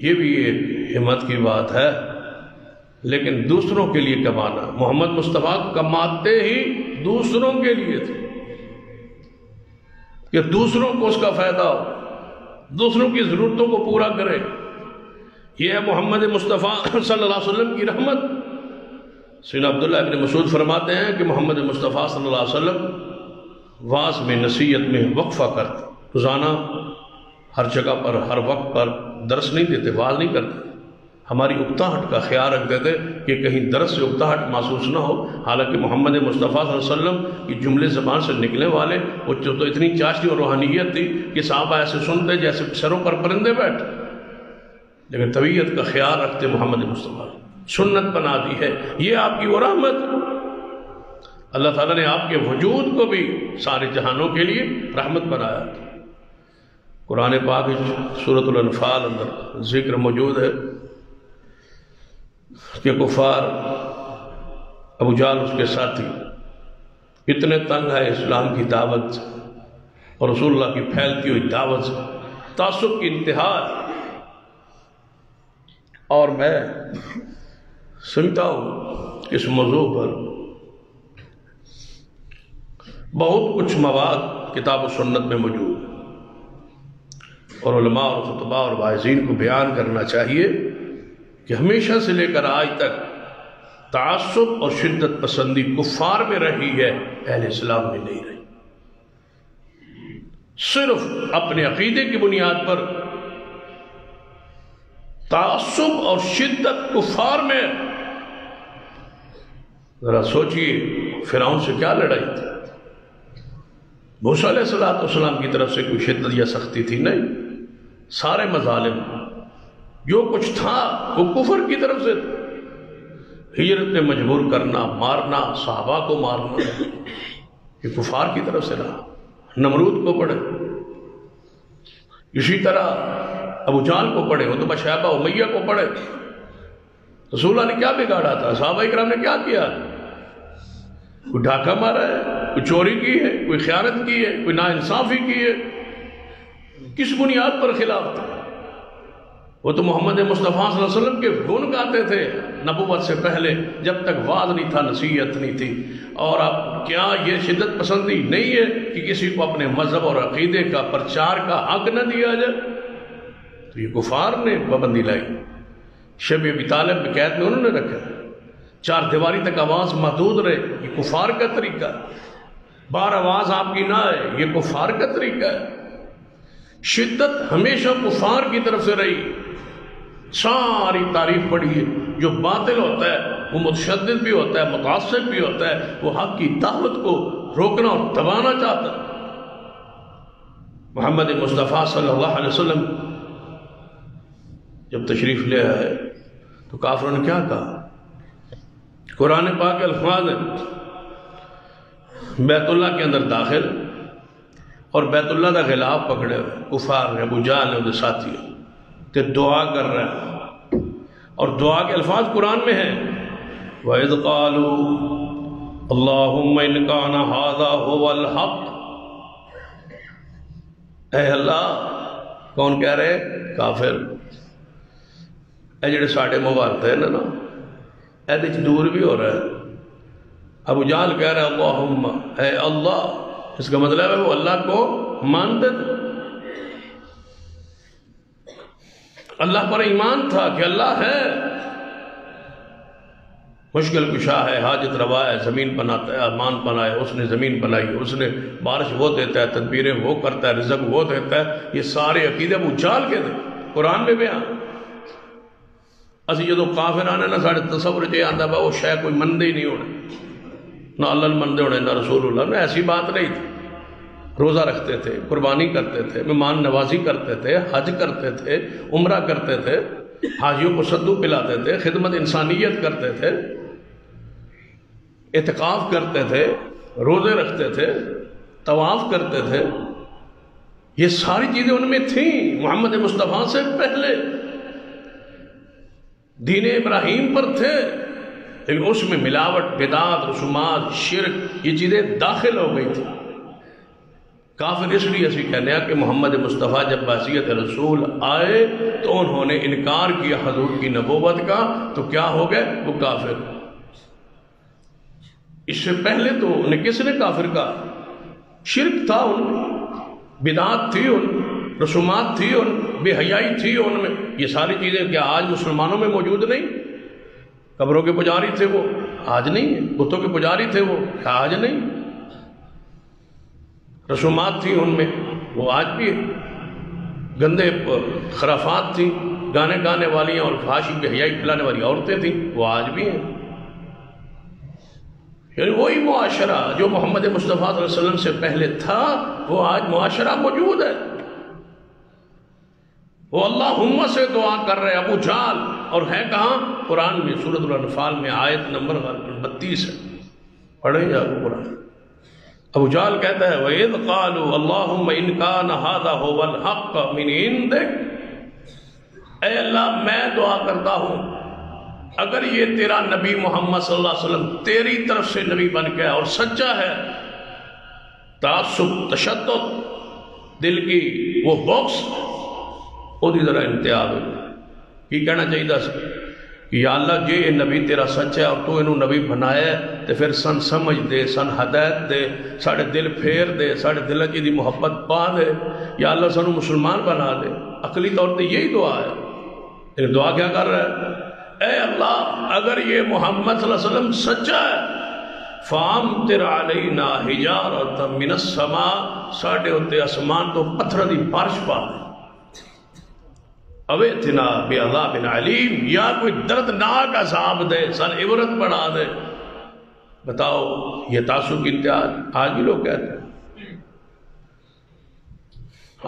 Speaker 1: یہ بھی ایک ہمت کی بات ہے، لیکن دوسروں کے لیے کمانا، محمد مصطفیٰ کماتے ہی دوسروں کے لیے تھے کہ دوسروں کو اس کا فائدہ ہو، دوسروں کی ضرورتوں کو پورا کرے۔ یہ ہے محمد مصطفیٰ صلی اللہ علیہ وسلم کی رحمت۔ سیدنا عبداللہ ابن مسعود فرماتے ہیں کہ محمد مصطفیٰ صلی اللہ علیہ وسلم واعظ میں، نصیحت میں وقفہ کرتے، روزانہ ہر جگہ پر ہر وقت پر درس نہیں دیتے، واعظ نہیں کرتے، ہماری اکتاہٹ کا خیال رکھتے تھے کہ کہیں درس سے اکتاہٹ محسوس نہ ہو۔ حالانکہ محمد مصطفیٰ صلی اللہ علیہ وسلم کی جملے زبان سے نکلنے والے وہ تو اتنی چاشنی اور روحانیت تھی کہ صحابہ ایسے سنتے جیسے سروں پر پرندے بیٹھے، لیکن طبیعت کا خیال رکھتے محمد مصطفیٰ، سنت بنا دی ہے۔ یہ آپ کی وہ رحمت، اللہ تعالیٰ نے آپ کے وجود کو بھی سارے جہانوں کے لیے رحمت بنایا۔ قرآن پاک سورۃ الانفال اندر ذکر موجود ہے کہ کفار ابو جہل اس کے ساتھی اتنے تنگ ہے اسلام کی دعوت سے اور رسول اللہ کی پھیلتی ہوئی دعوت سے، تعصب کی انتہا۔ اور میں سنتا ہوں اس موضوع پر بہت کچھ مواد کتاب و سنت میں موجود ہے، اور علماء اور خطباء اور واعظین کو بیان کرنا چاہیے کہ ہمیشہ سے لے کر آج تک تعصب اور شدت پسندی کفار میں رہی ہے، اہل اسلام میں نہیں رہی۔ صرف اپنے عقیدے کی بنیاد پر تعصب اور شدت کفار میں۔ ذرا سوچئے فرعون سے کیا لڑائی تھی؟ موسیٰ علیہ السلام کی طرف سے کوئی شدت یا سختی تھی؟ نہیں، سارے مظالم جو کچھ تھا وہ کفر کی طرف سے تھا۔ ہجرت میں مجبور کرنا، مارنا، صحابہ کو مارنا، یہ کفار کی طرف سے رہا۔ نمرود کو پڑھے، اسی طرح ابو جہل کو پڑھے، عتبہ شیبہ امیہ کو پڑھے، رسول اللہ نے کیا بگاڑا تھا؟ صحابہ کرام نے کیا کیا؟ کوئی ڈھاکہ مارا ہے؟ کوئی چوری کی ہے، کوئی خیانت کی ہے، کوئی ناانصافی کی ہے، کس بنیاد پر خلاف تھا؟ وہ تو محمد مصطفیٰ صلی اللہ علیہ وسلم کے گن گاتے تھے نبوت سے پہلے، جب تک وعظ نہیں تھا، نصیحت نہیں تھی۔ اور اب کیا یہ شدت پسندی نہیں ہے کہ کسی کو اپنے مذہب اور عقیدے کا پرچار کا حق نہ دیا جائے؟ تو یہ کفار نے پابندی لائی۔ شب ابی طالب میں قید میں انہوں نے رکھا، چار دیواری تک آواز محدود رہے، یہ کفار کا طریقہ ہے۔ باہر آواز آپ کی نہ آئے، یہ کفار کا طریقہ ہے۔ شدت ہمیشہ کفار کی طرف سے رہی۔ ساری تعریف پڑھیے، جو باطل ہوتا ہے وہ متشدد بھی ہوتا ہے، متعصب بھی ہوتا ہے، وہ حق کی دعوت کو روکنا اور دبانا چاہتا ہے۔ محمد مصطفیٰ صلی اللہ علیہ وسلم جب تشریف لے آئے تو کافروں نے کیا کہا؟ قرآن پاک کے الفاظ ہیں، بیت اللہ کے اندر داخل اور بیت اللہ کا غلاف پکڑے ہوئے کفار ابو جہل نے انہیں ساتھی تے دعا کر رہے ہیں، اور دعا کے الفاظ قرآن میں ہیں، وَإِذْ قَالُوا اللَّهُمَّ إِنْ كَانَ هَذَا هُوَ الْحَقُّ۔ اے اللہ، کون کہہ رہے؟ کافر۔ اے جڑے ساڑھے مبارتے ہیں نا، اے دیکھ دور بھی ہو رہا ہے۔ ابو جہل کہہ رہے اللہم، اے اللہ، اس کا مطلب ہے وہ اللہ کو مانتے تھے، اللہ پر ایمان تھا کہ اللہ ہے، مشکل کشا ہے، حاجت روا ہے، زمین بناتا ہے، آسمان بنایا، اس نے زمین بنائی، اس نے بارش وہ دیتا ہے، تدبیریں وہ کرتا ہے، رزق وہ دیتا ہے۔ یہ سارے عقیدے ابو جہل کے تھے، قرآن میں بیان۔ اسی جدو کافر آنے نہ ساڑھے تصور چاہیے آندہ با وہ شے کوئی مندے ہی نہیں ہونے، نہ اللہ مندے ہونے نہ رسول اللہ، نہ ایسی بات نہیں تھی۔ روزہ رکھتے تھے، قربانی کرتے تھے، مہمان نوازی کرتے تھے، حج کرتے تھے، عمرہ کرتے تھے، حاجیوں کو سدو پلاتے تھے، خدمت انسانیت کرتے تھے، اعتکاف کرتے تھے، روزے رکھتے تھے، طواف کرتے تھے۔ یہ ساری چیزیں ان میں تھیں محمد مصطفیٰ سے پہلے، دین ابراہیم پر تھے، لیکن اس میں ملاوٹ، بدعات، رسومات، شرک، یہ چیزیں داخل ہو گئی تھی۔ کافر اس لیے اسی کہنے ہیں کہ محمد مصطفیٰ جب بحیثیت رسول آئے تو انہوں نے انکار کیا حضور کی نبوت کا، تو کیا ہو گئے؟ وہ کافر۔ اس سے پہلے تو انہیں کس نے کافر کہا؟ شرک تھا ان میں، بدعات تھی ان میں، رسومات تھی ان میں، بے حیائی تھی ان میں۔ یہ ساری چیزیں کیا آج مسلمانوں میں موجود نہیں؟ قبروں کے پجاری تھے وہ، آج نہیں ہیں۔ بتوں کے پجاری تھے وہ، آج نہیں۔ رسومات تھی ان میں، وہ آج بھی ہے۔ گندے خرافات تھی، گانے گانے والی اور فحاشی بے حیائی پھیلانے والی عورتیں تھیں، وہ آج بھی ہیں۔ یعنی وہی معاشرہ جو محمد مصطفیٰ صلی اللہ علیہ وسلم سے پہلے تھا، وہ آج معاشرہ موجود ہے۔ وہ اللہم سے دعا کر رہے ابو جہل، اور ہے کہاں؟ قرآن میں، سورۃ الانفال میں، آیت نمبر 32 ہے، پڑھیں جا قرآن۔ ابو جہل کہتا ہے وَإِذْ قَالُوا اللَّهُمَّ إِنْ كَانَ هَذَا هُوَ الْحَقَّ مِنْ عِنْدِكَ، اے اللہ میں دعا کرتا ہوں اگر یہ تیرا نبی محمد صلی اللہ علیہ وسلم تیری طرف سے نبی بن گیا اور سچا ہے، تعصب، تشدد، دل کی وہ باکس وہ دی ذرا انتہا ہے۔ کی کہنا چاہیے دا کہ یا اللہ جی یہ نبی تیرا سچ ہے اور تو انہوں نبی بنایا ہے، تو پھر سن سمجھ دے، سن ہدایت دے، ساڑھے دل پھیر دے، ساڑھے دل کی دی محبت پا دے، یا اللہ سنو مسلمان بنا دے۔ عقلی طور پہ یہی دعا ہے۔ لیکن دعا کیا کر رہا ہے؟ اے اللہ اگر یہ محمد صلی اللہ علیہ وسلم سچا ہے، فَامْطِرْ عَلَيْنَا حِجَارَةً مِّنَ السَّمَاءِ، ساڑھے ہوتے اسمان تو پتھر دی بارش پا دے، اویتنا بعذاب علیم، یا کوئی دردناک عذاب دے، سن عبرت بڑھا دے۔ بتاؤ یہ تعصب کی انتہا آج بھی لوگ کہتے ہیں،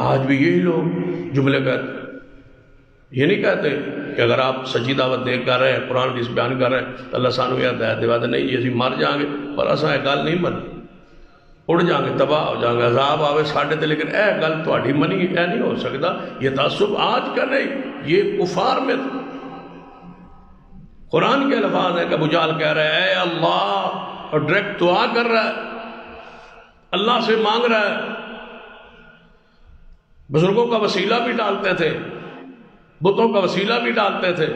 Speaker 1: آج بھی یہی لوگ جملے کہتے ہیں۔ یہ نہیں کہتے کہ اگر آپ سچی دعوت دے کر رہے ہیں، قرآن کی اس بیان کر رہے ہیں تو اللہ سانو یا ہدایت دے، نہیں جی اسی مر جائیں گے، پر اساں یہ گل نہیں منی، اڑ جائیں گے، تباہ ہو جائیں گے، عذاب آوے ساڑھے تے، لیکن اے گل تہاڈی منی اے نہیں ہو سکتا۔ یہ تعصب آج کا نہیں، یہ کفار میں تھا۔ قرآن کے الفاظ ہے کہ ابو جہل کہہ رہا ہے اے اللہ، اور ڈائریکٹ دعا کر رہا ہے اللہ سے مانگ رہا ہے. بزرگوں کا وسیلہ بھی ڈالتے تھے، بتوں کا وسیلہ بھی ڈالتے تھے،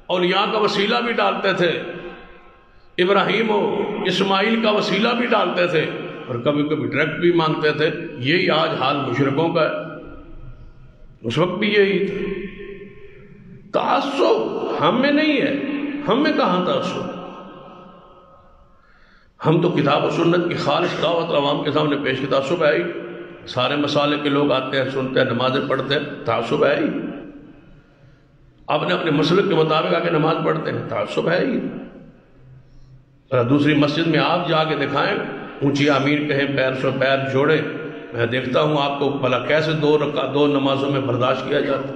Speaker 1: اولیاء کا وسیلہ بھی ڈالتے تھے، ابراہیم و اسماعیل کا وسیلہ بھی ڈالتے تھے، اور کبھی کبھی ڈائریکٹ بھی مانگتے تھے. یہی آج حال مشرکوں کا ہے. اس وقت بھی یہی تھا. تعصب ہم میں نہیں ہے. ہم میں کہاں تعصب؟ ہم تو کتاب و سنت کی خالص دعوت عوام کے سامنے پیش کی. تعصب ہے ہی. سارے مسالے کے لوگ آتے ہیں، سنتے ہیں، نمازیں پڑھتے ہیں. تعصب ہے ہی. اپنے اپنے مسلک کے مطابق آ کے نماز پڑھتے ہیں. تعصب ہے ہی. دوسری مسجد میں آپ جا کے دکھائیں، اونچی آمین کہیں، پیر سے پیر جوڑیں. میں دیکھتا ہوں آپ کو بھلا کیسے دو نمازوں میں برداشت کیا جاتا.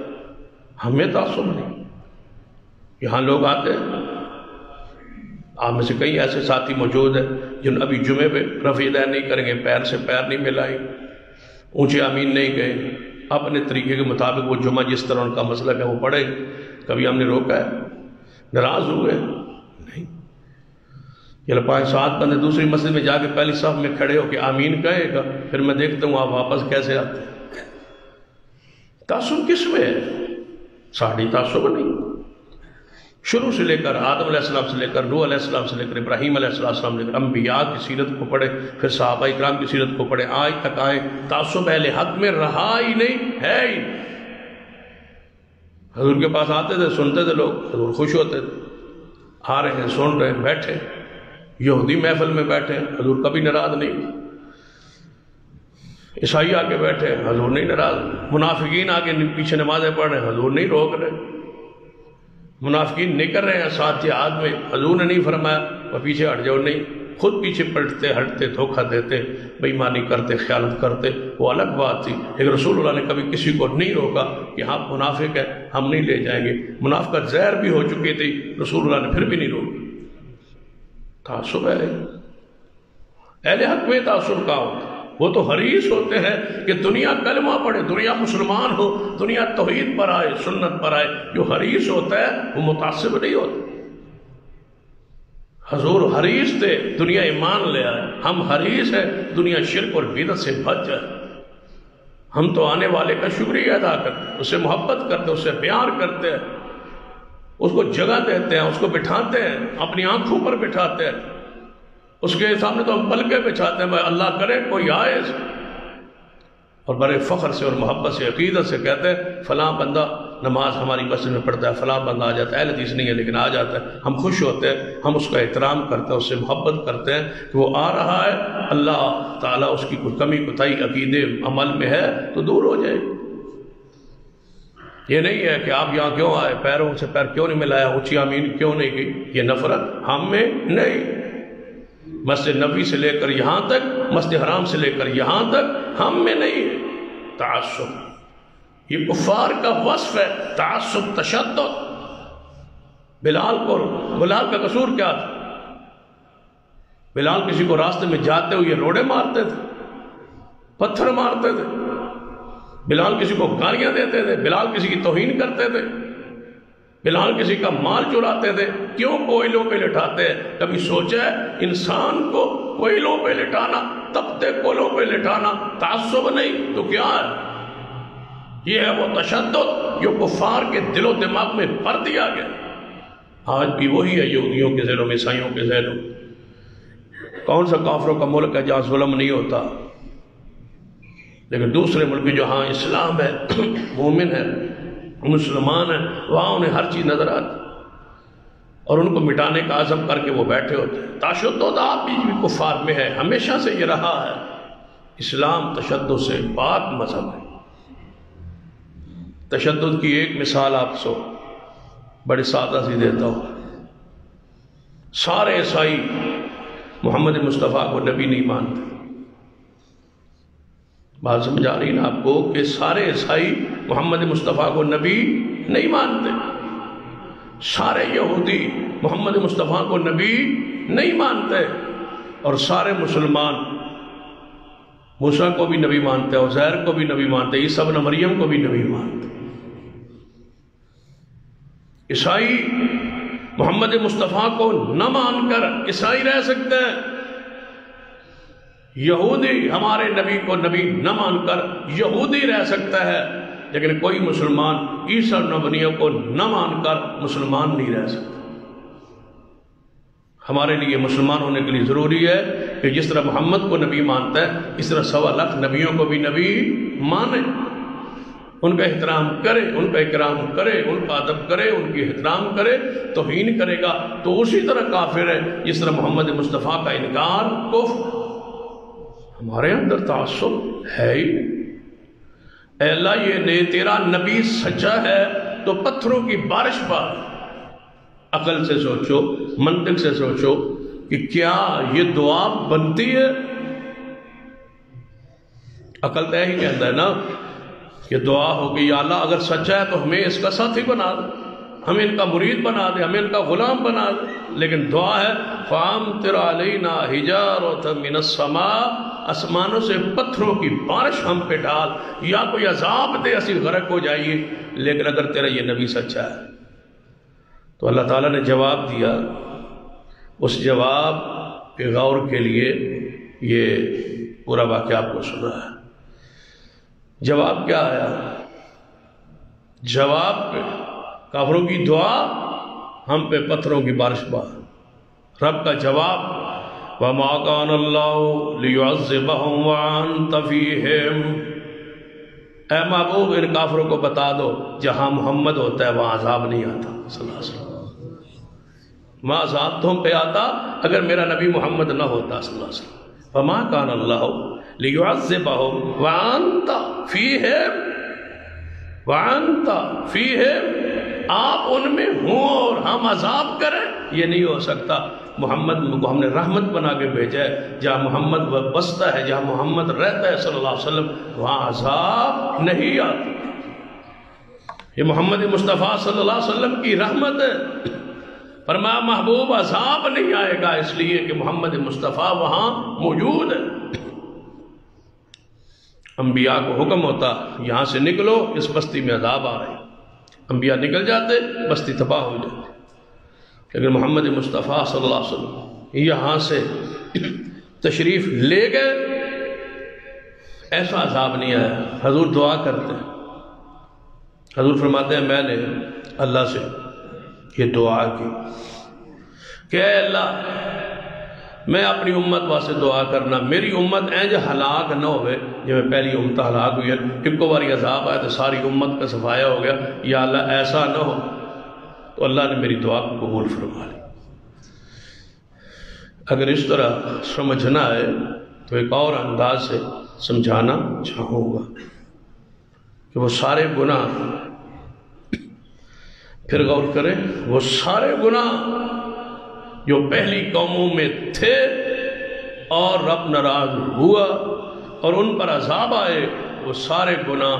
Speaker 1: ہمیں تعصب نہیں. یہاں لوگ آتے ہیں، آپ میں سے کئی ایسے ساتھی موجود ہیں جن ابھی جمعے پہ رفع یدین نہیں کریں گے، پیر سے پیر نہیں ملائیں، اونچے آمین نہیں کہیں، اپنے طریقے کے مطابق وہ جمعہ جس طرح ان کا مسئلہ ہے وہ پڑھے. کبھی ہم نے روکا ہے؟ ناراض ہوئے؟ نہیں. یہ 5-7 بندے دوسری مسجد میں جا کے پہلی صف میں کھڑے ہو کے آمین کہے گا، پھر میں دیکھتا ہوں آپ واپس کیسے آتے ہیں. تعصب کس میں ہے؟ ساڑھی تعصب نہیں. شروع سے لے کر آدم علیہ السلام سے لے کر نوح علیہ السلام سے لے کر ابراہیم علیہ السلام سے لے کر انبیاء کی سیرت کو پڑھے، پھر صحابہ اکرام کی سیرت کو پڑھے، آج تک آئے. تعصب اہل حق میں رہا ہی نہیں، ہے ہی. حضور کے پاس آتے تھے، سنتے تھے لوگ، حضور خوش ہوتے تھے. آ رہے ہیں، سن رہے ہیں، بیٹھے. یہودی محفل میں بیٹھے، حضور کبھی ناراض نہیں. عیسائی آ کے بیٹھے، حضور نہیں ناراض. منافقین آ کے پیچھے نمازیں پڑھ رہے ہیں، حضور نہیں روک رہے. منافقین نہیں کر رہے ہیں ساتھ جہاد میں، حضور نے نہیں فرمایا وہ پیچھے ہٹ جاؤ. نہیں، خود پیچھے پلٹتے، ہٹتے، دھوکہ دیتے، بے ایمانی کرتے، خیانت کرتے. وہ الگ بات تھی. لیکن رسول اللہ نے کبھی کسی کو نہیں روکا کہ ہاں منافق ہے، ہم نہیں لے جائیں گے. منافقت زہر بھی ہو چکی تھی، رسول اللہ نے پھر بھی نہیں روکی. تعصب ہے. اہل حق میں تعصب کا ہوتا. وہ تو حریص ہوتے ہیں کہ دنیا کلمہ پڑھے، دنیا مسلمان ہو، دنیا توحید پر آئے، سنت پر آئے. جو حریص ہوتا ہے وہ متعصب نہیں ہوتا. حضور حریص تھے، دنیا ایمان لے آئے. ہم حریص ہیں، دنیا شرک اور بدعت سے بچ جائے. ہم تو آنے والے کا شکریہ ادا کرتے ہیں، اس سے محبت کرتے ہیں، اس سے پیار کرتے ہیں، اس کو جگہ دیتے ہیں، اس کو بٹھاتے ہیں، اپنی آنکھوں پر بٹھاتے ہیں. اس کے سامنے تو ہم پلکیں بچھاتے ہیں، بھائی اللہ کرے کوئی آئے، اور بڑے فخر سے اور محبت سے عقیدت سے کہتے ہیں فلاں بندہ نماز ہماری مسجد میں پڑھتا ہے، فلاں بندہ آ جاتا ہے. اہل حدیث نہیں ہے لیکن آ جاتا ہے. ہم خوش ہوتے ہیں، ہم اس کا احترام کرتے ہیں، اس سے محبت کرتے ہیں کہ وہ آ رہا ہے. اللہ تعالیٰ اس کی کوئی کمی کوتاہی عقیدے عمل میں ہے تو دور ہو جائے. یہ نہیں ہے کہ آپ یہاں کیوں آئے، پیروں سے پیر کیوں نہیں ملایا، اونچی آمین کیوں نہیں کی. یہ نفرت ہم میں نہیں. مسجد نبوی سے لے کر یہاں تک، مسجد حرام سے لے کر یہاں تک ہم میں نہیں ہے تعصب. یہ کفار کا وصف ہے، تعصب، تشدد. بلال کا قصور کیا تھا؟ بلال کسی کو راستے میں جاتے ہوئے روڑے مارتے تھے، پتھر مارتے تھے. بلال کسی کو گالیاں دیتے تھے، بلال کسی کی توہین کرتے تھے، بلال کسی کا مال چراتے تھے. کیوں کوئلوں پہ لٹاتے ہیں؟ کبھی سوچا ہے انسان کو کوئلوں پہ لٹانا، تپتے کوئلوں پہ لٹانا تعصب نہیں تو کیا ہے؟ یہ ہے وہ تشدد جو کفار کے دل و دماغ میں بھر دیا گیا. آج بھی وہی ہے یہودیوں کے ذہنوں میں، عیسائیوں کے ذہنوں میں. کون سا کافروں کا ملک ہے جہاں ظلم نہیں ہوتا؟ لیکن دوسرے ملک جہاں اسلام ہے، مومن ہے، مسلمان ہیں، وہاں انہیں ہر چیز نظر آتی اور ان کو مٹانے کا عزم کر کے وہ بیٹھے ہوتے ہیں. تشدد آپ بھی کفار میں ہے، ہمیشہ سے یہ رہا ہے. اسلام تشدد سے پاک مذہب ہے. تشدد کی ایک مثال آپ کو بڑی سادہ سی دیتا ہوں. سارے عیسائی محمد مصطفیٰ کو نبی نہیں مانتے. بات سمجھا رہی نا آپ کو کہ سارے عیسائی محمد مصطفیٰ کو نبی نہیں مانتے. سارے یہودی محمد مصطفیٰ کو نبی نہیں مانتے، اور سارے مسلمان موسیٰ کو بھی نبی مانتے، عزیر کو بھی نبی مانتے، عیسیٰ ابن مریم کو بھی نبی مانتے. عیسائی محمد مصطفیٰ کو نہ مان کر عیسائی رہ سکتے ہیں، یہودی ہمارے نبی کو نبی نہ مان کر یہودی رہ سکتا ہے، لیکن کوئی مسلمان عیسیٰ نبیوں کو نہ مان کر مسلمان نہیں رہ سکتا۔ ہمارے لیے مسلمان ہونے کے لیے ضروری ہے کہ جس طرح محمد کو نبی مانتا ہے اس طرح 1.25 لاکھ نبیوں کو بھی نبی مانے، ان کا احترام کرے، ان کا اکرام کرے، ان کا ادب کرے، ان کی احترام کرے۔ توہین کرے گا تو اسی طرح کافر ہے جس طرح محمد مصطفیٰ کا انکار کفر۔ ہمارے اندر تعصب ہے ہی اے اللہ، یہ تیرا نبی سچا ہے تو پتھروں کی بارش پا۔ عقل سے سوچو، منطق سے سوچو کہ کیا یہ دعا بنتی ہے؟ عقل تو یہی کہتا ہے نا کہ دعا ہوگی یا اللہ اگر سچا ہے تو ہمیں اس کا ساتھی بنا دے، ہمیں ان کا مرید بنا دے، ہمیں ان کا غلام بنا دے۔ لیکن دعا ہے فَأَمْطِرْ عَلَيْنَا حِجَارَةً مِّنَ السَّمَاءِ، آسمانوں سے پتھروں کی بارش ہم پہ ڈال، یا کوئی عذاب دے اسی غرق ہو جائیے۔ لیکن اگر تیرا یہ نبی سچا ہے تو اللہ تعالیٰ نے جواب دیا۔ اس جواب کے غور کے لیے یہ پورا واقعہ آپ کو سنا ہے۔ جواب کیا آیا؟ جواب کافروں کی دعا، ہم پہ پتھروں کی بارش با۔ رب کا جواب وَمَا كَانَ اللَّهُ لِيُعَذِّبَهُمْ وَأَنْتَ فِيهِمْ، اے محبوب ان کافروں کو بتا دو جہاں محمد ہوتا ہے وہاں عذاب نہیں آتا صلی اللہ علیہ وسلم۔ وہاں عذاب تو ہم پہ آتا اگر میرا نبی محمد نہ ہوتا صلی اللہ علیہ وسلم۔ وَمَا كَانَ اللَّهُ لِيُعَذِّبَهُمْ وَأَنْتَ فِيهِمْ، وَأَنْتَ فِيهِمْ، آپ ان میں ہوں اور ہم عذاب کریں، یہ نہیں ہو سکتا۔ محمد کو ہم نے رحمت بنا کے بھیجا ہے، جہاں محمد بستا ہے، جہاں محمد رہتا ہے صلی اللہ علیہ وسلم وہاں عذاب نہیں آتا۔ یہ محمد مصطفیٰ صلی اللہ علیہ وسلم کی رحمت ہے۔ فرمایا محبوب عذاب نہیں آئے گا اس لیے کہ محمد مصطفیٰ وہاں موجود ہے۔ انبیاء کو حکم ہوتا یہاں سے نکلو، اس بستی میں عذاب آ رہے ہیں، انبیاء نکل جاتے بستی تباہ ہو جاتی۔ لیکن محمد مصطفیٰ صلی اللہ علیہ وسلم یہاں سے تشریف لے گئے، ایسا عذاب نہیں آیا۔ حضور دعا کرتے ہیں، حضور فرماتے ہیں میں نے اللہ سے یہ دعا کی کہ اے اللہ میں اپنی امت واسطے دعا کرنا، میری امت اینج ہلاک نہ ہوئے جو میں پہلی امت ہلاک ہوئی ہے، ایک باری عذاب آیا تو ساری امت کا صفایا ہو گیا، یا اللہ ایسا نہ ہو۔ تو اللہ نے میری دعا کو قبول فرما لی۔ اگر اس طرح سمجھنا ہے تو ایک اور انداز سے سمجھانا چاہوں گا کہ وہ سارے گناہ، پھر غور کریں، وہ سارے گناہ جو پہلی قوموں میں تھے اور رب ناراض ہوا اور ان پر عذاب آئے، وہ سارے گناہ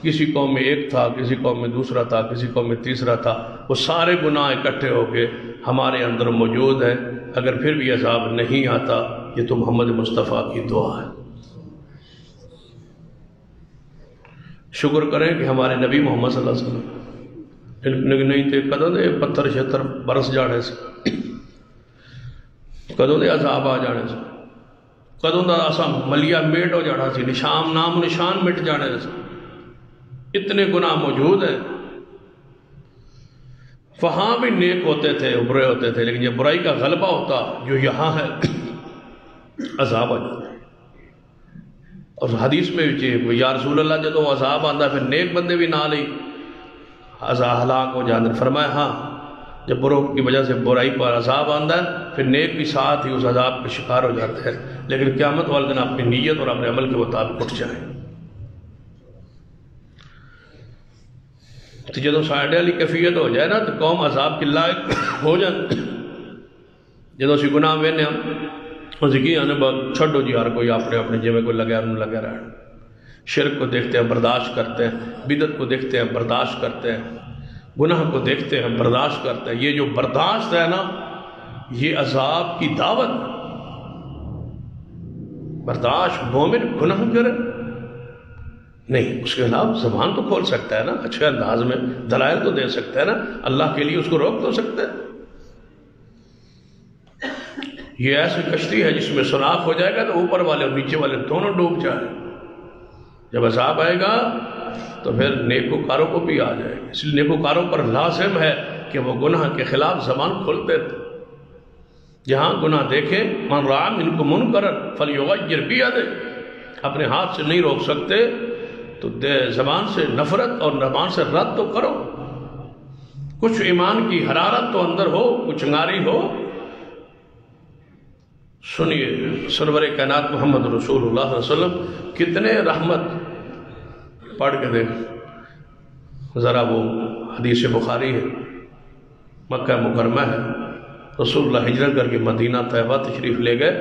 Speaker 1: کسی قوم میں ایک تھا، کسی قوم میں دوسرا تھا، کسی قوم میں تیسرا تھا، وہ سارے گناہ اکٹھے ہو کے ہمارے اندر موجود ہیں۔ اگر پھر بھی عذاب نہیں آتا یہ تو محمد مصطفیٰ کی دعا ہے۔ شکر کریں کہ ہمارے نبی محمد صلی اللہ علیہ وسلم نہیں تھے کدوں دے پتھر شتر برس جانے سے، کدوں دے عذاب آ جانے سے، کدوں دا اسا ملیا میٹ ہو جانا سی، نشان نام و نشان مٹ جانے سے۔ اتنے گناہ موجود ہیں، وہاں بھی نیک ہوتے تھے، برے ہوتے تھے، لیکن یہ برائی کا غلبہ ہوتا جو یہاں ہے عذاب آ جاتا ہے۔ اور حدیث میں بھی یا رسول اللہ جب عذاب آتا ہے پھر نیک بندے بھی نہ لئی عذاب ہلاک ہو جاتے ہیں۔ فرمایا ہاں جب بروں کی وجہ سے برائی پر عذاب آتا ہے پھر نیک بھی ساتھ ہی اس عذاب کا شکار ہو جاتے ہیں، لیکن قیامت والے دن اپنی نیت اور اپنے عمل کے مطابق اٹھ جائیں۔ تو جدو ساڈے والی کیفیت ہو جائے نا تو قوم عذاب کی لائق ہو جائے۔ جدو اسی گناہ وینے ہم کی آنے چھڈو جی، ہر کوئی اپنے اپنے جی میں کوئی لگا انہوں لگا رہنا۔ شرک کو دیکھتے ہیں برداشت کرتے ہیں، بدعت کو دیکھتے ہیں برداشت کرتے ہیں، گناہ کو دیکھتے ہیں برداشت کرتے ہیں۔ یہ جو برداشت ہے نا یہ عذاب کی دعوت۔ برداشت مومن گناہ کرے نہیں، اس کے خلاف زبان تو کھول سکتا ہے نا، اچھے انداز میں دلائل تو دے سکتا ہے نا، اللہ کے لیے اس کو روک تو سکتا ہے۔ یہ ایسی کشتی ہے جس میں سوراخ ہو جائے گا تو اوپر والے اور نیچے والے دونوں ڈوب جائیں۔ جب عذاب آئے گا تو پھر نیکوکاروں کو بھی آ جائے گا، اس لیے نیکوکاروں پر لازم ہے کہ وہ گناہ کے خلاف زبان کھولتے تھے۔ جہاں گناہ دیکھے من رأى منکم منکرا فلیغیر بیدہ، اپنے ہاتھ سے نہیں روک سکتے تو زبان سے نفرت اور زبان سے رد تو کرو۔ کچھ ایمان کی حرارت تو اندر ہو، کچھ چنگاری ہو۔ سنیے سرور کائنات محمد رسول اللہ صلی اللہ علیہ وسلم کتنے رحمت پڑھ کے دیکھ، ذرا وہ حدیث بخاری ہے، مکہ مکرمہ ہے، رسول اللہ ہجرت کر کے مدینہ طیبہ تشریف لے گئے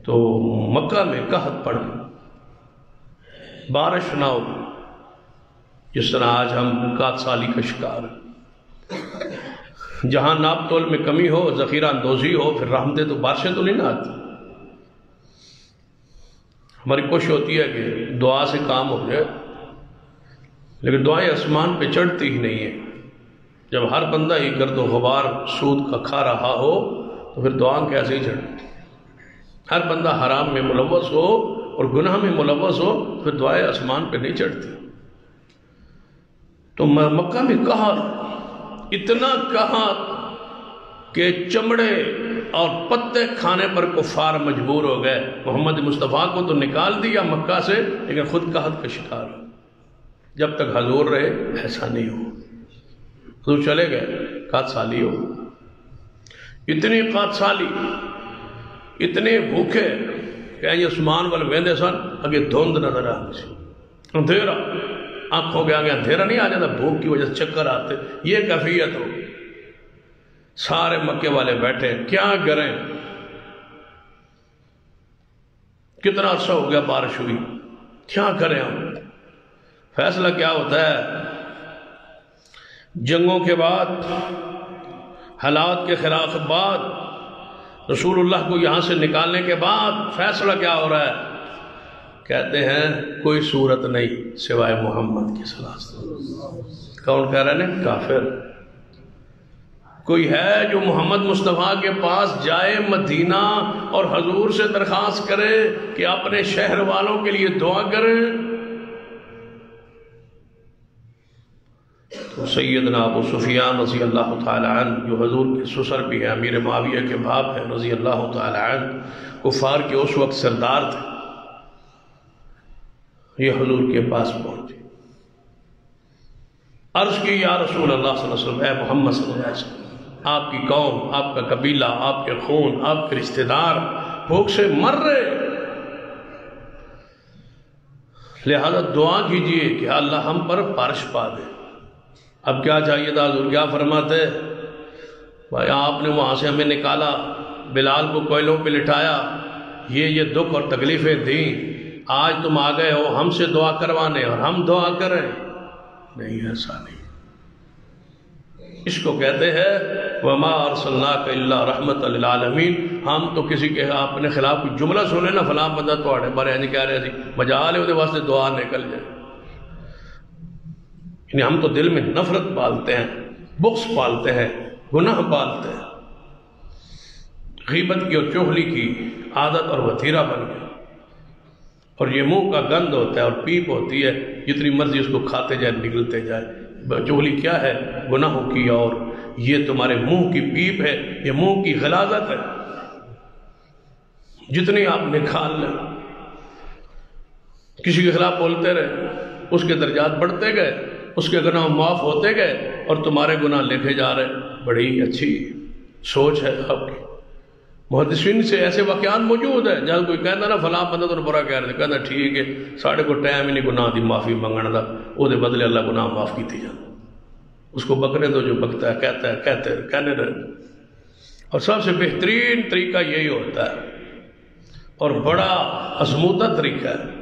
Speaker 1: تو مکہ میں قحط پڑ گئی، بارش نہ ہو، جس طرح آج ہم قحط سالی کا شکار ہیں۔ جہاں ناپ تول میں کمی ہو، ذخیرہ اندوزی ہو، پھر رحمتیں تو بارشیں تو نہیں نہ آتی۔ ہماری کوشش ہوتی ہے کہ دعا سے کام ہو جائے، لیکن دعائیں آسمان پہ چڑھتی ہی نہیں ہیں۔ جب ہر بندہ ہی گرد و غبار سود کا کھا رہا ہو تو پھر دعا کیسے ہی چڑھتی؟ ہر بندہ حرام میں ملوث ہو اور گناہ میں ملوث ہو پھر دعائیں آسمان پہ نہیں چڑھتی۔ تو مکہ میں اتنا کہا کہ چمڑے اور پتے کھانے پر کفار مجبور ہو گئے۔ محمد مصطفیٰ کو تو نکال دیا مکہ سے، لیکن خود قحط کا شکار ہو۔ جب تک حضور رہے ایسا نہیں ہو، حضور چلے گئے قحط سالی ہو۔ اتنی قحط سالی، اتنے بھوکے کہ آسمان والے ویندے سن، اگے دھند نظر آتی سی، اندھیرا، آنکھوں کے آگے اندھیرا نہیں آ جاتا، بھوک کی وجہ سے چکر آتے، یہ کیفیت ہو۔ سارے مکے والے بیٹھے، کیا کریں، کتنا عرصہ ہو گیا بارش ہوئی، کیا کریں ہم؟ فیصلہ کیا ہوتا ہے؟ جنگوں کے بعد، حالات کے خلاف بعد، رسول اللہ کو یہاں سے نکالنے کے بعد فیصلہ کیا ہو رہا ہے؟ کہتے ہیں کوئی صورت نہیں سوائے محمد کی صلی اللہ علیہ وسلم۔ کون کہہ رہے ہیں؟ کافر۔ کوئی ہے جو محمد مصطفیٰ کے پاس جائے مدینہ اور حضور سے درخواست کرے کہ اپنے شہر والوں کے لیے دعا کریں؟ تو سیدنا ابو سفیان رضی اللہ تعالی عنہ، جو حضور کے سسر بھی ہیں، امیر معاویہ کے باپ ہیں رضی اللہ تعالی عنہ، کفار کے اس وقت سردار تھے، یہ حضور کے پاس پہنچے، عرض کی یا رسول اللہ صلی اللہ علیہ وسلم، اے محمد صلی اللہ علیہ وسلم، آپ کی قوم، آپ کا قبیلہ، آپ کے خون، آپ کے رشتہ دار بھوک سے مر رہے، لہذا دعا کیجئے کہ اللہ ہم پر بارش پا دے۔ اب کیا چاہیے تھا؟ حضور کیا فرماتے؟ بھائی آپ نے وہاں سے ہمیں نکالا، بلال کو کوئلوں پہ لٹایا، یہ دکھ اور تکلیفیں دیں، آج تم آ گئے ہو ہم سے دعا کروانے اور ہم دعا کریں؟ نہیں، ایسا نہیں۔ اس کو کہتے ہیں وَمَا أَرْسَلْنَاكَ إِلَّا رَحْمَةً لِلْعَالَمِينَ۔ ہم تو کسی کے اپنے خلاف کوئی جملہ سنے نا، فلاں بندہ توڑے بارے نہیں کہہ رہے تھے، مجال ہے وہ واسطے دعا نکل جائے۔ یعنی ہم تو دل میں نفرت پالتے ہیں، بغض پالتے ہیں، گناہ پالتے ہیں، غیبت کی اور چغلی کی عادت اور وتیرہ بن گئے، اور یہ منہ کا گند ہوتا ہے اور پیپ ہوتی ہے، جتنی مرضی اس کو کھاتے جائے نگلتے جائے۔ چغلی کیا ہے؟ گناہوں کی، اور یہ تمہارے منہ کی پیپ ہے، یہ منہ کی غلاظت ہے، جتنی آپ نکال لیں۔ کسی کے خلاف بولتے رہے، اس کے درجات بڑھتے گئے، اس کے گناہ معاف ہوتے گئے، اور تمہارے گناہ لکھے جا رہے۔ بڑی اچھی سوچ ہے آپ کی۔ محدثین سے ایسے واقعات موجود ہیں، جب کوئی کہتا نا فلاں بندہ تو برا کہہ رہے تھے، کہتا ٹھیک ہے، ساڑھے کو ٹائم ہی نہیں گناہ دی معافی منگنے دا، وہ دے بدلے اللہ گناہ معاف کی تھی جانا۔ اس کو بکرے دو جو بکتا ہے، کہنے رہے۔ اور سب سے بہترین طریقہ یہی ہوتا ہے، اور بڑا عظمودہ طریقہ ہے،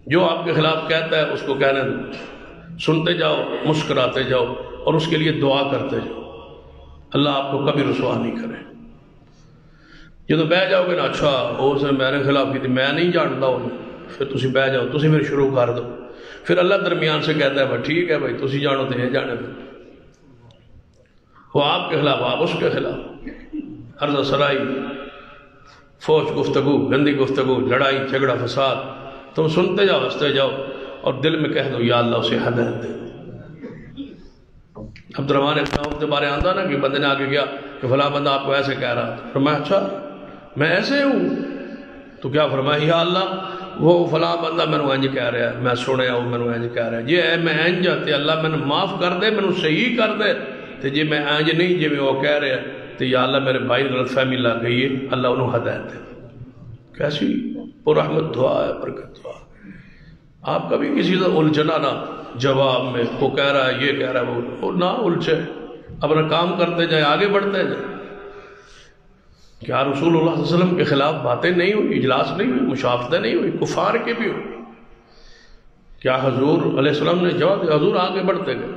Speaker 1: جو آپ کے خلاف کہتا ہے اس کو کہنے دو، سنتے جاؤ، مسکراتے جاؤ، اور اس کے لیے دعا کرتے جاؤ، اللہ آپ کو کبھی رسوا نہیں کرے۔ جب بہ جاؤ گے نا، اچھا اس نے میرے خلاف کی تھی، میں نہیں جانتا ہوں، پھر تسی بہ جاؤ، تسی پھر شروع کر دو، پھر اللہ درمیان سے کہتا ہے بھائی ٹھیک ہے بھائی، تسی جانو تو یہ جانے دو، وہ آپ کے خلاف، آپ اس کے خلاف۔ عرض سرائی، فوج گفتگو، گندی گفتگو، لڑائی جھگڑا فساد، تم سنتے جاؤ ہنستے جاؤ اور دل میں کہہ دو یا اللہ اسے ہدایت دے۔ عبد الرحمن ابن عوف کے بارے آتا نا کہ بندے نے آگے گیا کہ فلاں بندہ آپ کو ایسے کہہ رہا تھا، فرمایا اچھا میں ایسے ہوں؟ تو کیا فرمایا یا اللہ وہ فلاں بندہ میں نے انج کہہ رہا ہے، میں سنیا وہ میں نے انج کہہ رہا ہے، یہ ہے میں انج تے اللہ میں معاف کر دے، میں نے صحیح کر دے، تے جی میں انج نہیں جی میں وہ کہہ رہا ہے تو یا اللہ میرے بھائی غلط فہمی لگ گئی ہے، اللہ انہوں ہدایت دے۔ کیسی پر رحمت دعا ہے، برکت دعا۔ آپ کبھی کسی سے الجھنا نہ، جواب میں وہ کہہ رہا ہے یہ کہہ رہا ہے وہ نہ الجھے، اپنا کام کرتے جائیں، آگے بڑھتے جائیں۔ کیا رسول اللہ صلی اللہ علیہ وسلم کے خلاف باتیں نہیں ہوئی، اجلاس نہیں ہوئی، مشافتیں نہیں ہوئی، کفار کے بھی ہوئی؟ کیا حضور علیہ السلام نے جواب دیا؟ حضور آگے بڑھتے گئے،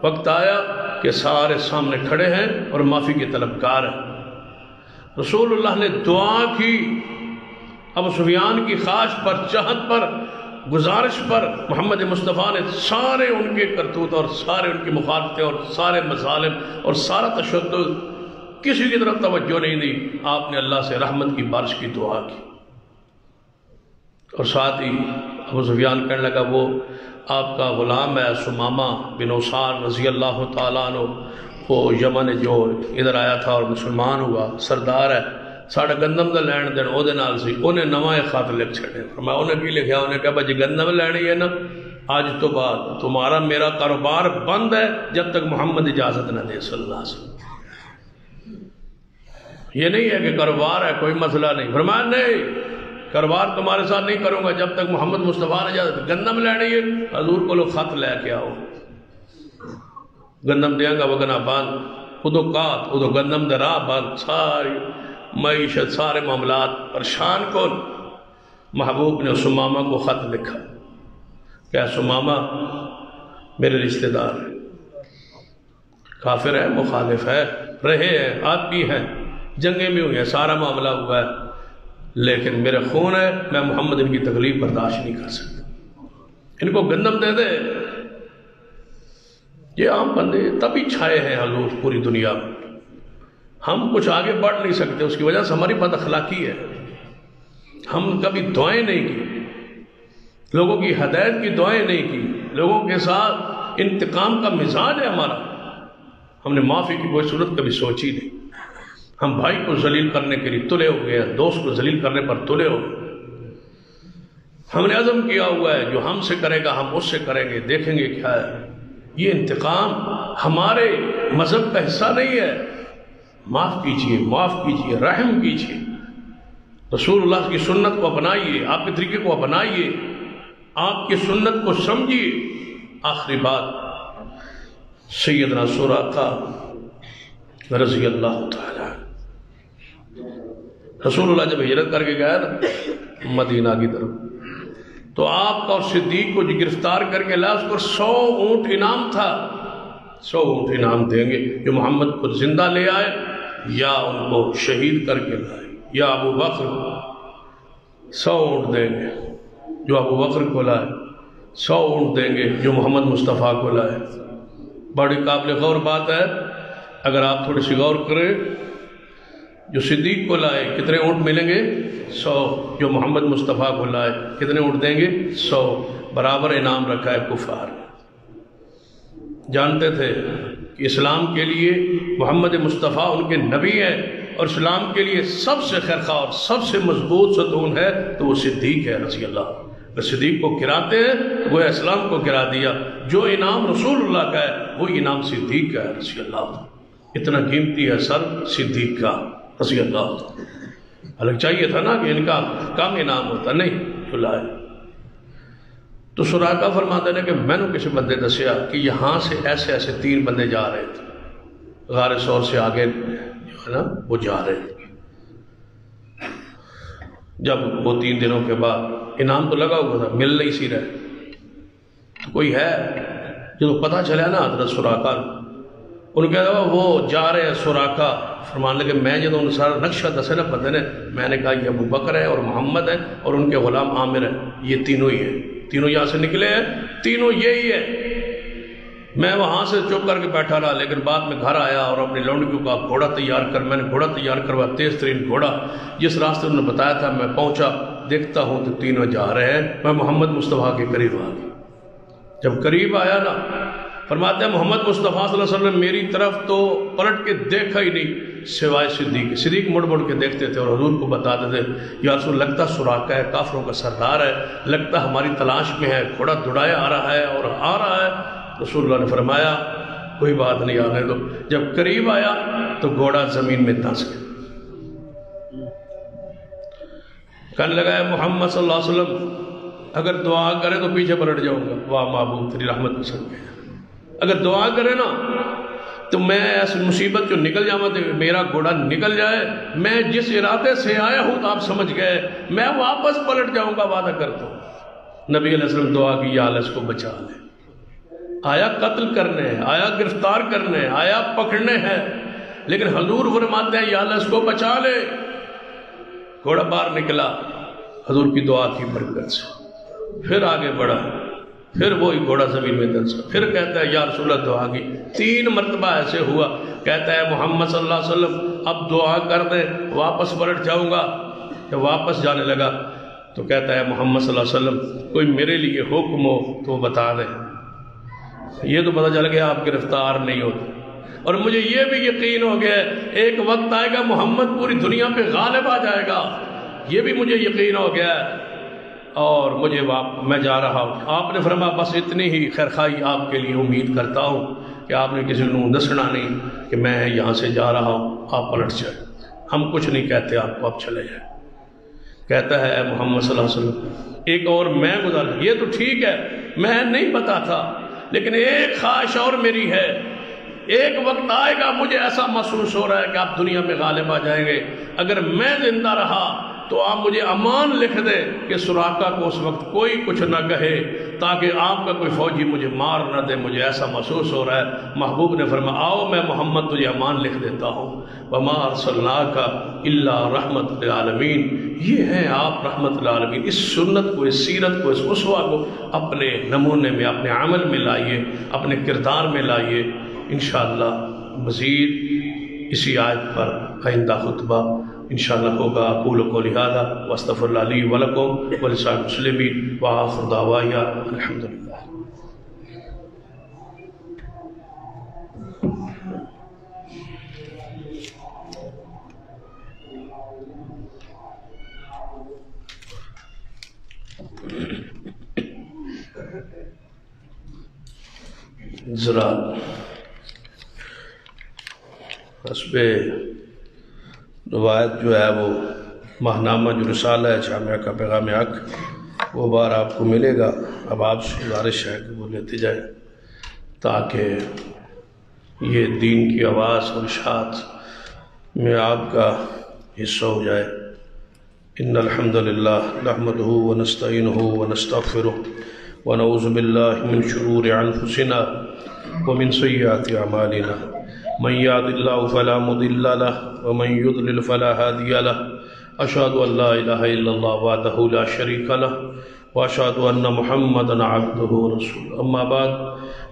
Speaker 1: وقت آیا کہ سارے سامنے کھڑے ہیں اور معافی کے طلبگار ہیں۔ رسول اللہ نے دعا کی، ابو سفیان کی خواہش پر، چاہت پر، گزارش پر محمد مصطفیٰ نے سارے ان کے کرتوت اور سارے ان کی مخالفتیں اور سارے مظالم اور سارا تشدد کسی کی طرف توجہ نہیں دی، آپ نے اللہ سے رحمت کی بارش کی دعا کی۔ اور ساتھ ہی ابو سفیان کہنے لگا وہ آپ کا غلام ہے سمامہ بن عثال رضی اللہ تعالیٰ عنہ، وہ یمن جو ادھر آیا تھا اور مسلمان ہوا، سردار ہے، ساڑھا گندم دا لین دین او دے نال سی، انہیں نوائے خط لکھ چھڑے۔ فرمایا انہیں کی لکھیا؟ انہیں کہا بھائی گندم لینی ہے نا، آج تو بعد تمہارا میرا کاروبار بند ہے جب تک محمد اجازت نہ دے صلی اللہ علیہ وسلم۔ یہ نہیں ہے کہ کاروبار ہے کوئی مسئلہ نہیں، فرمایا نہیں کاروبار تمہارے ساتھ نہیں کروں گا جب تک محمد مصطفیٰ نے اجازت۔ گندم لینی ہے، حضور کو لو خط لے کے آؤ، گندم دیا گا وگنا بند، ادو کات ادو گندم دے راہ بند، ساری معیشت سارے معاملات پریشان کن۔ محبوب نے سمامہ کو خط لکھا کہ سمامہ میرے رشتہ دار ہیں، کافر ہے، مخالف ہے، رہے ہیں، آپ بھی ہیں، جنگیں بھی ہوئی ہیں، سارا معاملہ ہوا ہے، لیکن میرے خون ہے، میں محمد ان کی تکلیف برداشت نہیں کر سکتا، ان کو گندم دے دے۔ یہ عام بندے تبھی چھائے ہیں حضور پوری دنیا میں، ہم کچھ آگے بڑھ نہیں سکتے، اس کی وجہ سے ہماری بد اخلاقی ہے، ہم کبھی دعائیں نہیں کی، لوگوں کی ہدایت کی دعائیں نہیں کی، لوگوں کے ساتھ انتقام کا مزاج ہے ہمارا، ہم نے معافی کی کوئی صورت کبھی سوچی نہیں، ہم بھائی کو ذلیل کرنے کے لیے تلے ہو گئے ہیں، دوست کو ذلیل کرنے پر تلے ہو گئے، ہم نے عزم کیا ہوا ہے جو ہم سے کرے گا ہم اس سے کریں گے، دیکھیں گے کیا ہے۔ یہ انتقام ہمارے مذہب کا حصہ نہیں ہے، معاف کیجئے، معاف کیجئے، رحم کیجئے، رسول اللہ کی سنت کو اپنائیے، آپ کے طریقے کو اپنائیے، آپ کی سنت کو سمجھیے۔ آخری بات، سیدنا سراقہ رضی اللہ تعالیٰ، رسول اللہ جب ہجرت کر کے گیا نا مدینہ کی طرف، تو آپ کا اور صدیق کو جو گرفتار کر کے لا، اس کو 100 اونٹ انعام تھا، 100 اونٹ انعام دیں گے جو محمد کو زندہ لے آئے یا ان کو شہید کر کے لائے، یا ابو بکر 100 اونٹ دیں گے جو ابو بکر کو لائے، 100 اونٹ دیں گے جو محمد مصطفیٰ کو لائے۔ بڑی قابل غور بات ہے، اگر آپ تھوڑی سی غور کریں، جو صدیق کو لائے کتنے اونٹ ملیں گے؟ 100، جو محمد مصطفیٰ کو لائے کتنے اونٹ دیں گے؟ 100، برابر انعام رکھا ہے کفار۔ جانتے تھے کہ اسلام کے لیے محمد مصطفیٰ ان کے نبی ہیں، اور اسلام کے لیے سب سے خیرخواہ اور سب سے مضبوط ستون ہے تو وہ صدیق ہے رضی اللہ۔ اگر صدیق کو گراتے ہیں وہ اسلام کو گرا دیا، جو انعام رسول اللہ کا ہے وہ انعام صدیق کا ہے رضی اللہ۔ اتنا قیمتی ہے سر صدیق کا رضی اللہ۔ الگ چاہیے تھا نا کہ ان کا کم انعام ہوتا، نہیں تو لائے۔ تو سراقہ فرماتے ہیں کہ میں نے کسی بندے دسیا کہ یہاں سے ایسے ایسے 3 بندے جا رہے تھے، غار ثور سے آگے جو ہے نا وہ جا رہے تھے۔ جب وہ 3 دنوں کے بعد انعام تو لگا ہوا تھا، مل نہیں سی رہے، تو کوئی ہے جو پتہ چلا نا حضرت سراقہ، ان کے علاوہ وہ جا رہے ہیں سراقہ، فرمان لگے میں جب ان سارا نقشہ دسے نا بندے نے، میں نے کہا یہ ابو بکر ہے اور محمد ہے اور ان کے غلام عامر ہے، یہ تینوں ہی ہیں، تینوں یہاں سے نکلے ہیں، تینوں یہی ہے، میں وہاں سے چپ کر کے بیٹھا رہا، لیکن بعد میں گھر آیا اور اپنی لونڈیوں کا گھوڑا تیار کر، میں نے گھوڑا تیار کروا، تیز ترین گھوڑا، جس راستے انہوں نے بتایا تھا میں پہنچا، دیکھتا ہوں تو تینوں جا رہے ہیں، میں محمد مصطفیٰ کے قریب آ گیا۔ جب قریب آیا نا، فرماتے ہیں محمد مصطفیٰ صلی اللہ علیہ وسلم میری طرف تو پلٹ کے دیکھا ہی نہیں سوائے صدیق۔ صدیق مڑ مڑ کے دیکھتے تھے اور حضور کو بتاتے تھے یا رسول لگتا سراقہ ہے، کافروں کا سردار ہے، لگتا ہماری تلاش میں ہے، گھوڑا دوڑایا آ رہا ہے اور آ رہا ہے۔ رسول اللہ نے فرمایا کوئی بات نہیں، آنے دو۔ جب قریب آیا تو گھوڑا زمین میں دھنس گیا۔ کہنے لگا ہے محمد صلی اللہ علیہ وسلم اگر دعا کرے تو پیچھے پلٹ جاؤں گا، واہ محبوب تیری رحمت پسند ہے، اگر دعا کرے نا تو میں ایسی مصیبت جو نکل جاؤں تو میرا گھوڑا نکل جائے، میں جس ارادے سے آیا ہوں تو آپ سمجھ گئے، میں واپس پلٹ جاؤں گا، وعدہ کرتا ہوں۔ نبی علیہ السلام دعا کی یا اللہ اس کو بچا لے، آیا قتل کرنے ہے، آیا گرفتار کرنے ہے، آیا پکڑنے ہے، لیکن حضور فرماتے ہیں یا اللہ اس کو بچا لے۔ گھوڑا باہر نکلا حضور کی دعا کی برکت سے، پھر آگے بڑھا، پھر وہی گھوڑا زمین میں دھنسا، پھر کہتا ہے یا رسول اللہ دعا کی، 3 مرتبہ ایسے ہوا۔ کہتا ہے محمد صلی اللہ علیہ وسلم اب دعا کر دے واپس پلٹ جاؤں گا۔ جب واپس جانے لگا تو کہتا ہے محمد صلی اللہ علیہ وسلم کوئی میرے لیے حکم ہو تو وہ بتا دے۔ یہ تو پتہ چل گیا آپ گرفتار نہیں ہوتے، اور مجھے یہ بھی یقین ہو گیا ایک وقت آئے گا محمد پوری دنیا پہ غالب آ جائے گا، یہ بھی مجھے یقین ہو گیا ہے، اور مجھے میں جا رہا ہوں۔ آپ نے فرمایا بس اتنی ہی خیرخواہی آپ کے لیے امید کرتا ہوں کہ آپ نے کسی کو دسنا نہیں کہ میں یہاں سے جا رہا ہوں، آپ پلٹ جائیں، ہم کچھ نہیں کہتے آپ کو، آپ چلے جائیں۔ کہتا ہے اے محمد صلی اللہ علیہ وسلم ایک اور میں گزار، یہ تو ٹھیک ہے میں نہیں پتا تھا، لیکن ایک خواہش اور میری ہے، ایک وقت آئے گا مجھے ایسا محسوس ہو رہا ہے کہ آپ دنیا میں غالب آ جائیں گے، اگر میں زندہ رہا تو آپ مجھے امان لکھ دے کہ سراقہ کو اس وقت کوئی کچھ نہ کہے، تاکہ آپ کا کوئی فوجی مجھے مار نہ دے، مجھے ایسا محسوس ہو رہا ہے۔ محبوب نے فرمایا آؤ میں محمد تجھے امان لکھ دیتا ہوں، وَمَا أَرْسَلْنَاكَ إِلَّا رَحْمَةً لِلْعَالَمِينَ، یہ ہیں آپ رحمت للعالمین۔ اس سنت کو، اس سیرت کو، اس اسوہ کو اپنے نمونے میں، اپنے عمل میں لائیے، اپنے کردار میں لائیے، انشاءاللہ مزید اسی آیت پر آئندہ خطبہ انشاءاللہ ہوگا۔ اقول قولی ھذا واستغفر اللہ لی ولکم ولسائر المسلمین وآخر دعوانا الحمدللہ۔ ذرا حسب روایت جو ہے وہ ماہنامہ جو رسالہ ہے جامعہ کا پیغام حق وہ بار آپ کو ملے گا، اب آپ سے گزارش ہے کہ وہ لیتے جائیں تاکہ یہ دین کی آواز اور اشاعت میں آپ کا حصہ ہو جائے۔ ان الحمد للہ نحمدہ ونستعینہ ونستغفرہ ونعوذ باللہ من شرور انفسنا ومن سیئات اعمالنا، من يهد الله فلا مضل له ومن يضلل فلا هادي له، اشهد ان لا اله الا الله وحده لا شريك له واشهد ان محمدا عبده ورسوله، اما بعد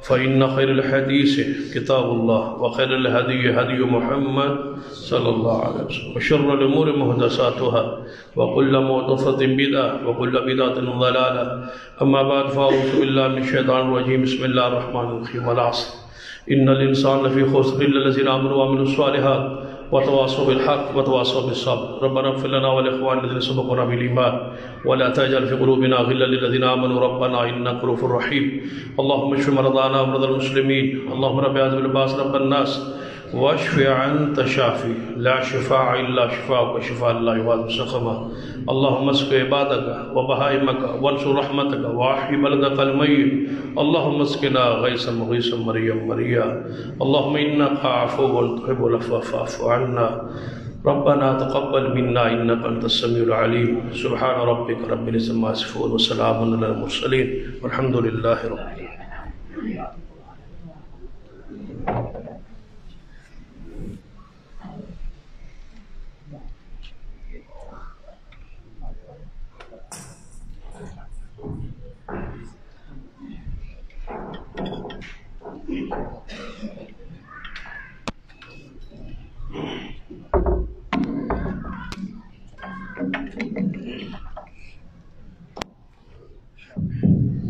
Speaker 1: فان خير الحديث كتاب الله وخير الهدي هدي محمد صلى الله عليه وسلم وشر الامور محدثاتها وكل محدثة بدعة وكل بدعة ضلالة، اما بعد فاعوذ بالله من الشيطان الرجيم، بسم الله الرحمن الرحيم، والعصر ان الانسان لفی خسر الا الذين آمنوا وعملوا الصالحات وتواصوا بالحق وتواصوا بالصبر، ربنا اغفر لنا ولاخواننا الذين سبقونا بالايمان ولا تجعل في قلوبنا غلا للذين آمنوا ربنا انك رؤوف رحيم، اللهم اشف مرضانا ومرضى المسلمين، اللهم رب هذا الباس رب الناس واشف انت شافي لا شفاء الا شفاءك وشفاء لا يغادر سقما، اللهم اسق عبادك وبهائمك وانشر رحمتك واحي بلدك الميت، اللهم اسقنا غيثا مغيثا مريا مريا، اللهم انك عفو تحب العفو فاعف عنا، ربنا تقبل منا انك انت السميع العليم، سبحان ربك رب العزة عما يصفون وسلام على المرسلين والحمد لله رب العالمين۔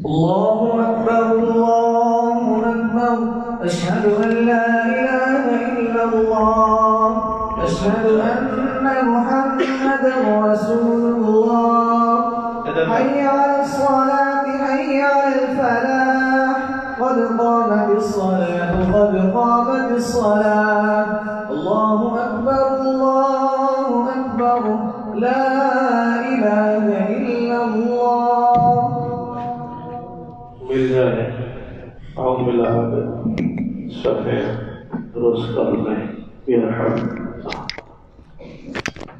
Speaker 2: الله أكبر الله أكبر أشهد أن لا إله إلا الله أشهد أن محمدا رسول الله حي على الصلاة حي على الفلاح قد قامت الصلاة قد قامت الصلاة الله أكبر لا إله إلا الله
Speaker 1: مل جائے آؤ ملا کر صفحے درست کر لیں یرحم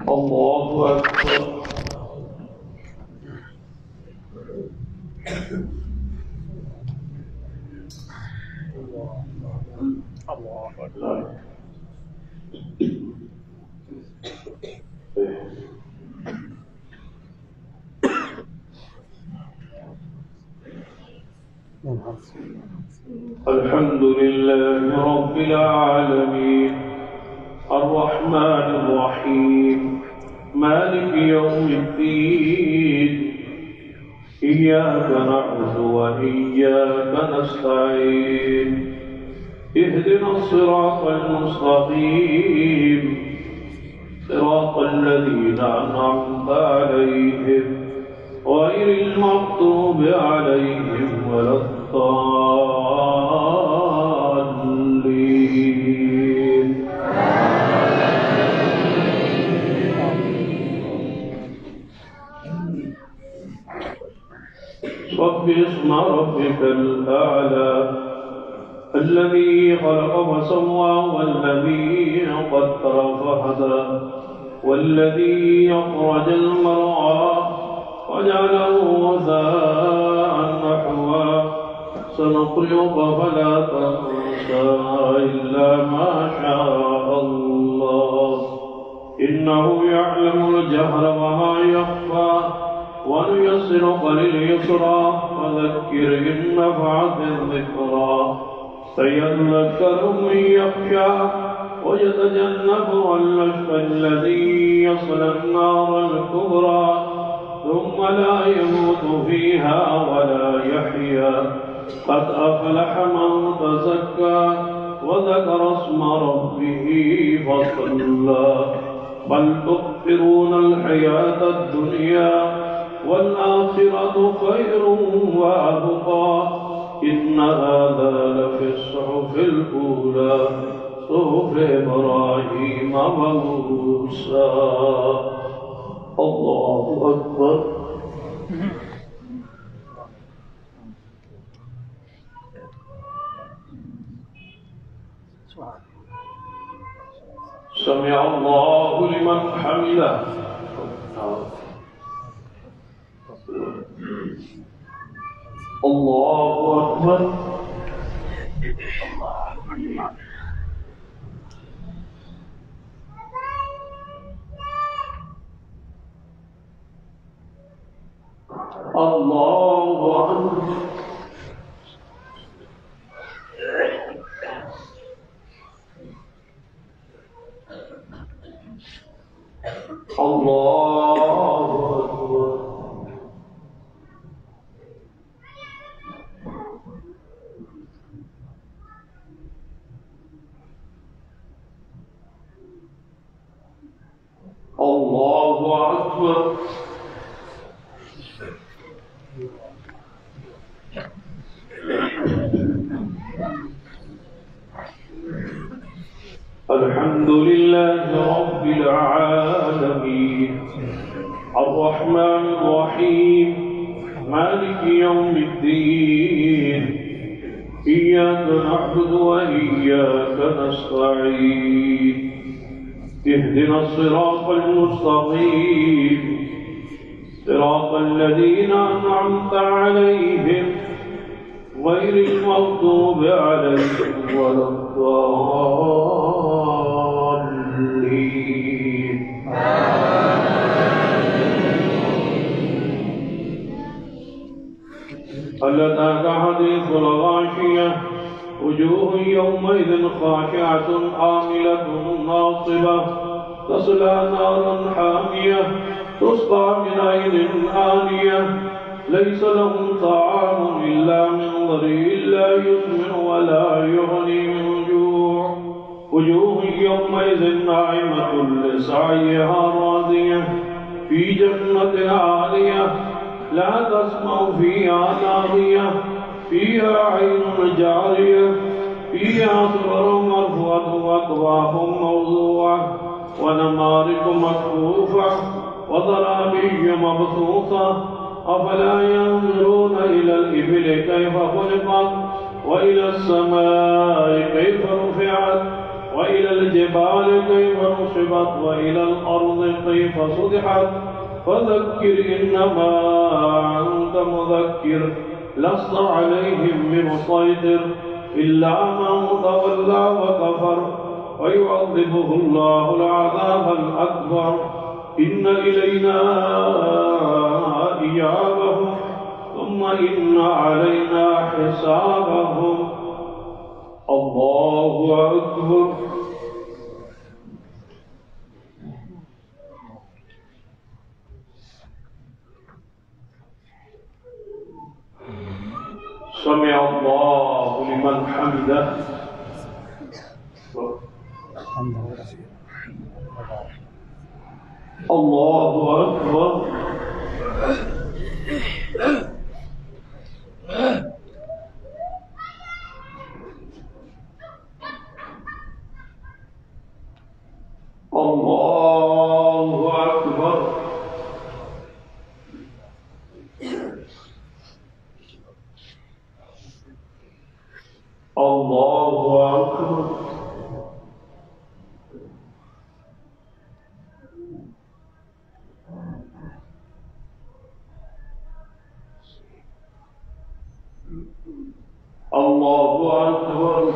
Speaker 1: اللہ اکبر الحمد لله رب العالمين الرحمن الرحيم مالك يوم الدين إياك نعبد وإياك نستعين اهدنا الصراط المستقيم صراط الذين أنعمت عليهم غير المغضوب عليهم ولا الضالين سبح اسم ربك الأعلى الذي خلق فسوى والذي قدر فهدى والذي أخرج المرعى وجعله غثاء نحوا سنقرئك فلا تنسى إلا ما شاء الله إنه يعلم الجهر وما يخفى ونيسرك لليسرى فذكر إن نفعت الذكرى سيذكر من يخشى ويتجنبها الأشقى الذي يصلى النار الكبرى ثم لا يموت فيها ولا يحيا قد أفلح من تزكى وذكر اسم ربه فصلى بل تؤثرون الحياة الدنيا والآخرة خير وأبقى إن هذا لفي الصحف الأولى صحف إبراهيم وموسى الله أكبر سمع الله لمن حمده الله أكبر الله أكبر الله أكبر الله أكبر الحمد لله رب العالمين الرحمن الرحيم مالك يوم الدين إياك نعبد وإياك نستعين اهدنا الصراط المستقيم صراط الذين أنعمت عليهم غير المغضوب عليهم ولا الضالين هل أتاك حديث الغاشية وجوه يومئذ خاشعة عاملة ناصبة تصلى نارا حامية تسقى من عين آنية ليس لهم طعام يسمن ولا يغني من جوع وجوه يومئذ ناعمة لسعيها راضية في جنة عالية لا تسمع فيها لاغية فيها عين جارية فيها سرر مرفوعة وأكواب موضوعة ونمارق مصفوفة وزرابي مبثوثة أفلا ينظرون إلى الإبل كيف خلقت وإلى السماء كيف رفعت وإلى الجبال كيف نصبت وإلى الأرض كيف سطحت فذكر إنما أنت مذكر لست عليهم بمسيطر إلا من تولى وكفر ويعذبه الله العذاب الأكبر إن إلينا إيابهم ثم إن علينا حسابهم الله أكبر سمع الله لمن حمده الله أكبر الله أكبر الله أكبر الله أكبر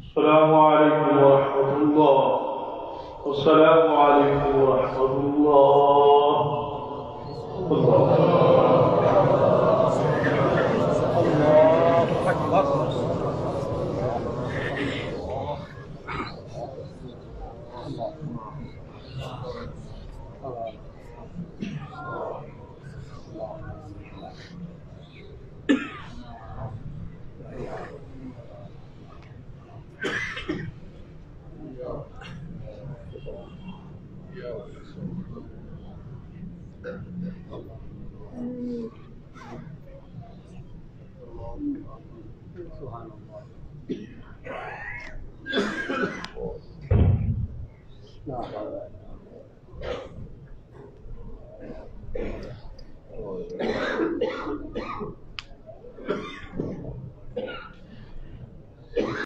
Speaker 1: السلام عليكم ورحمة الله والسلام عليكم ورحمة الله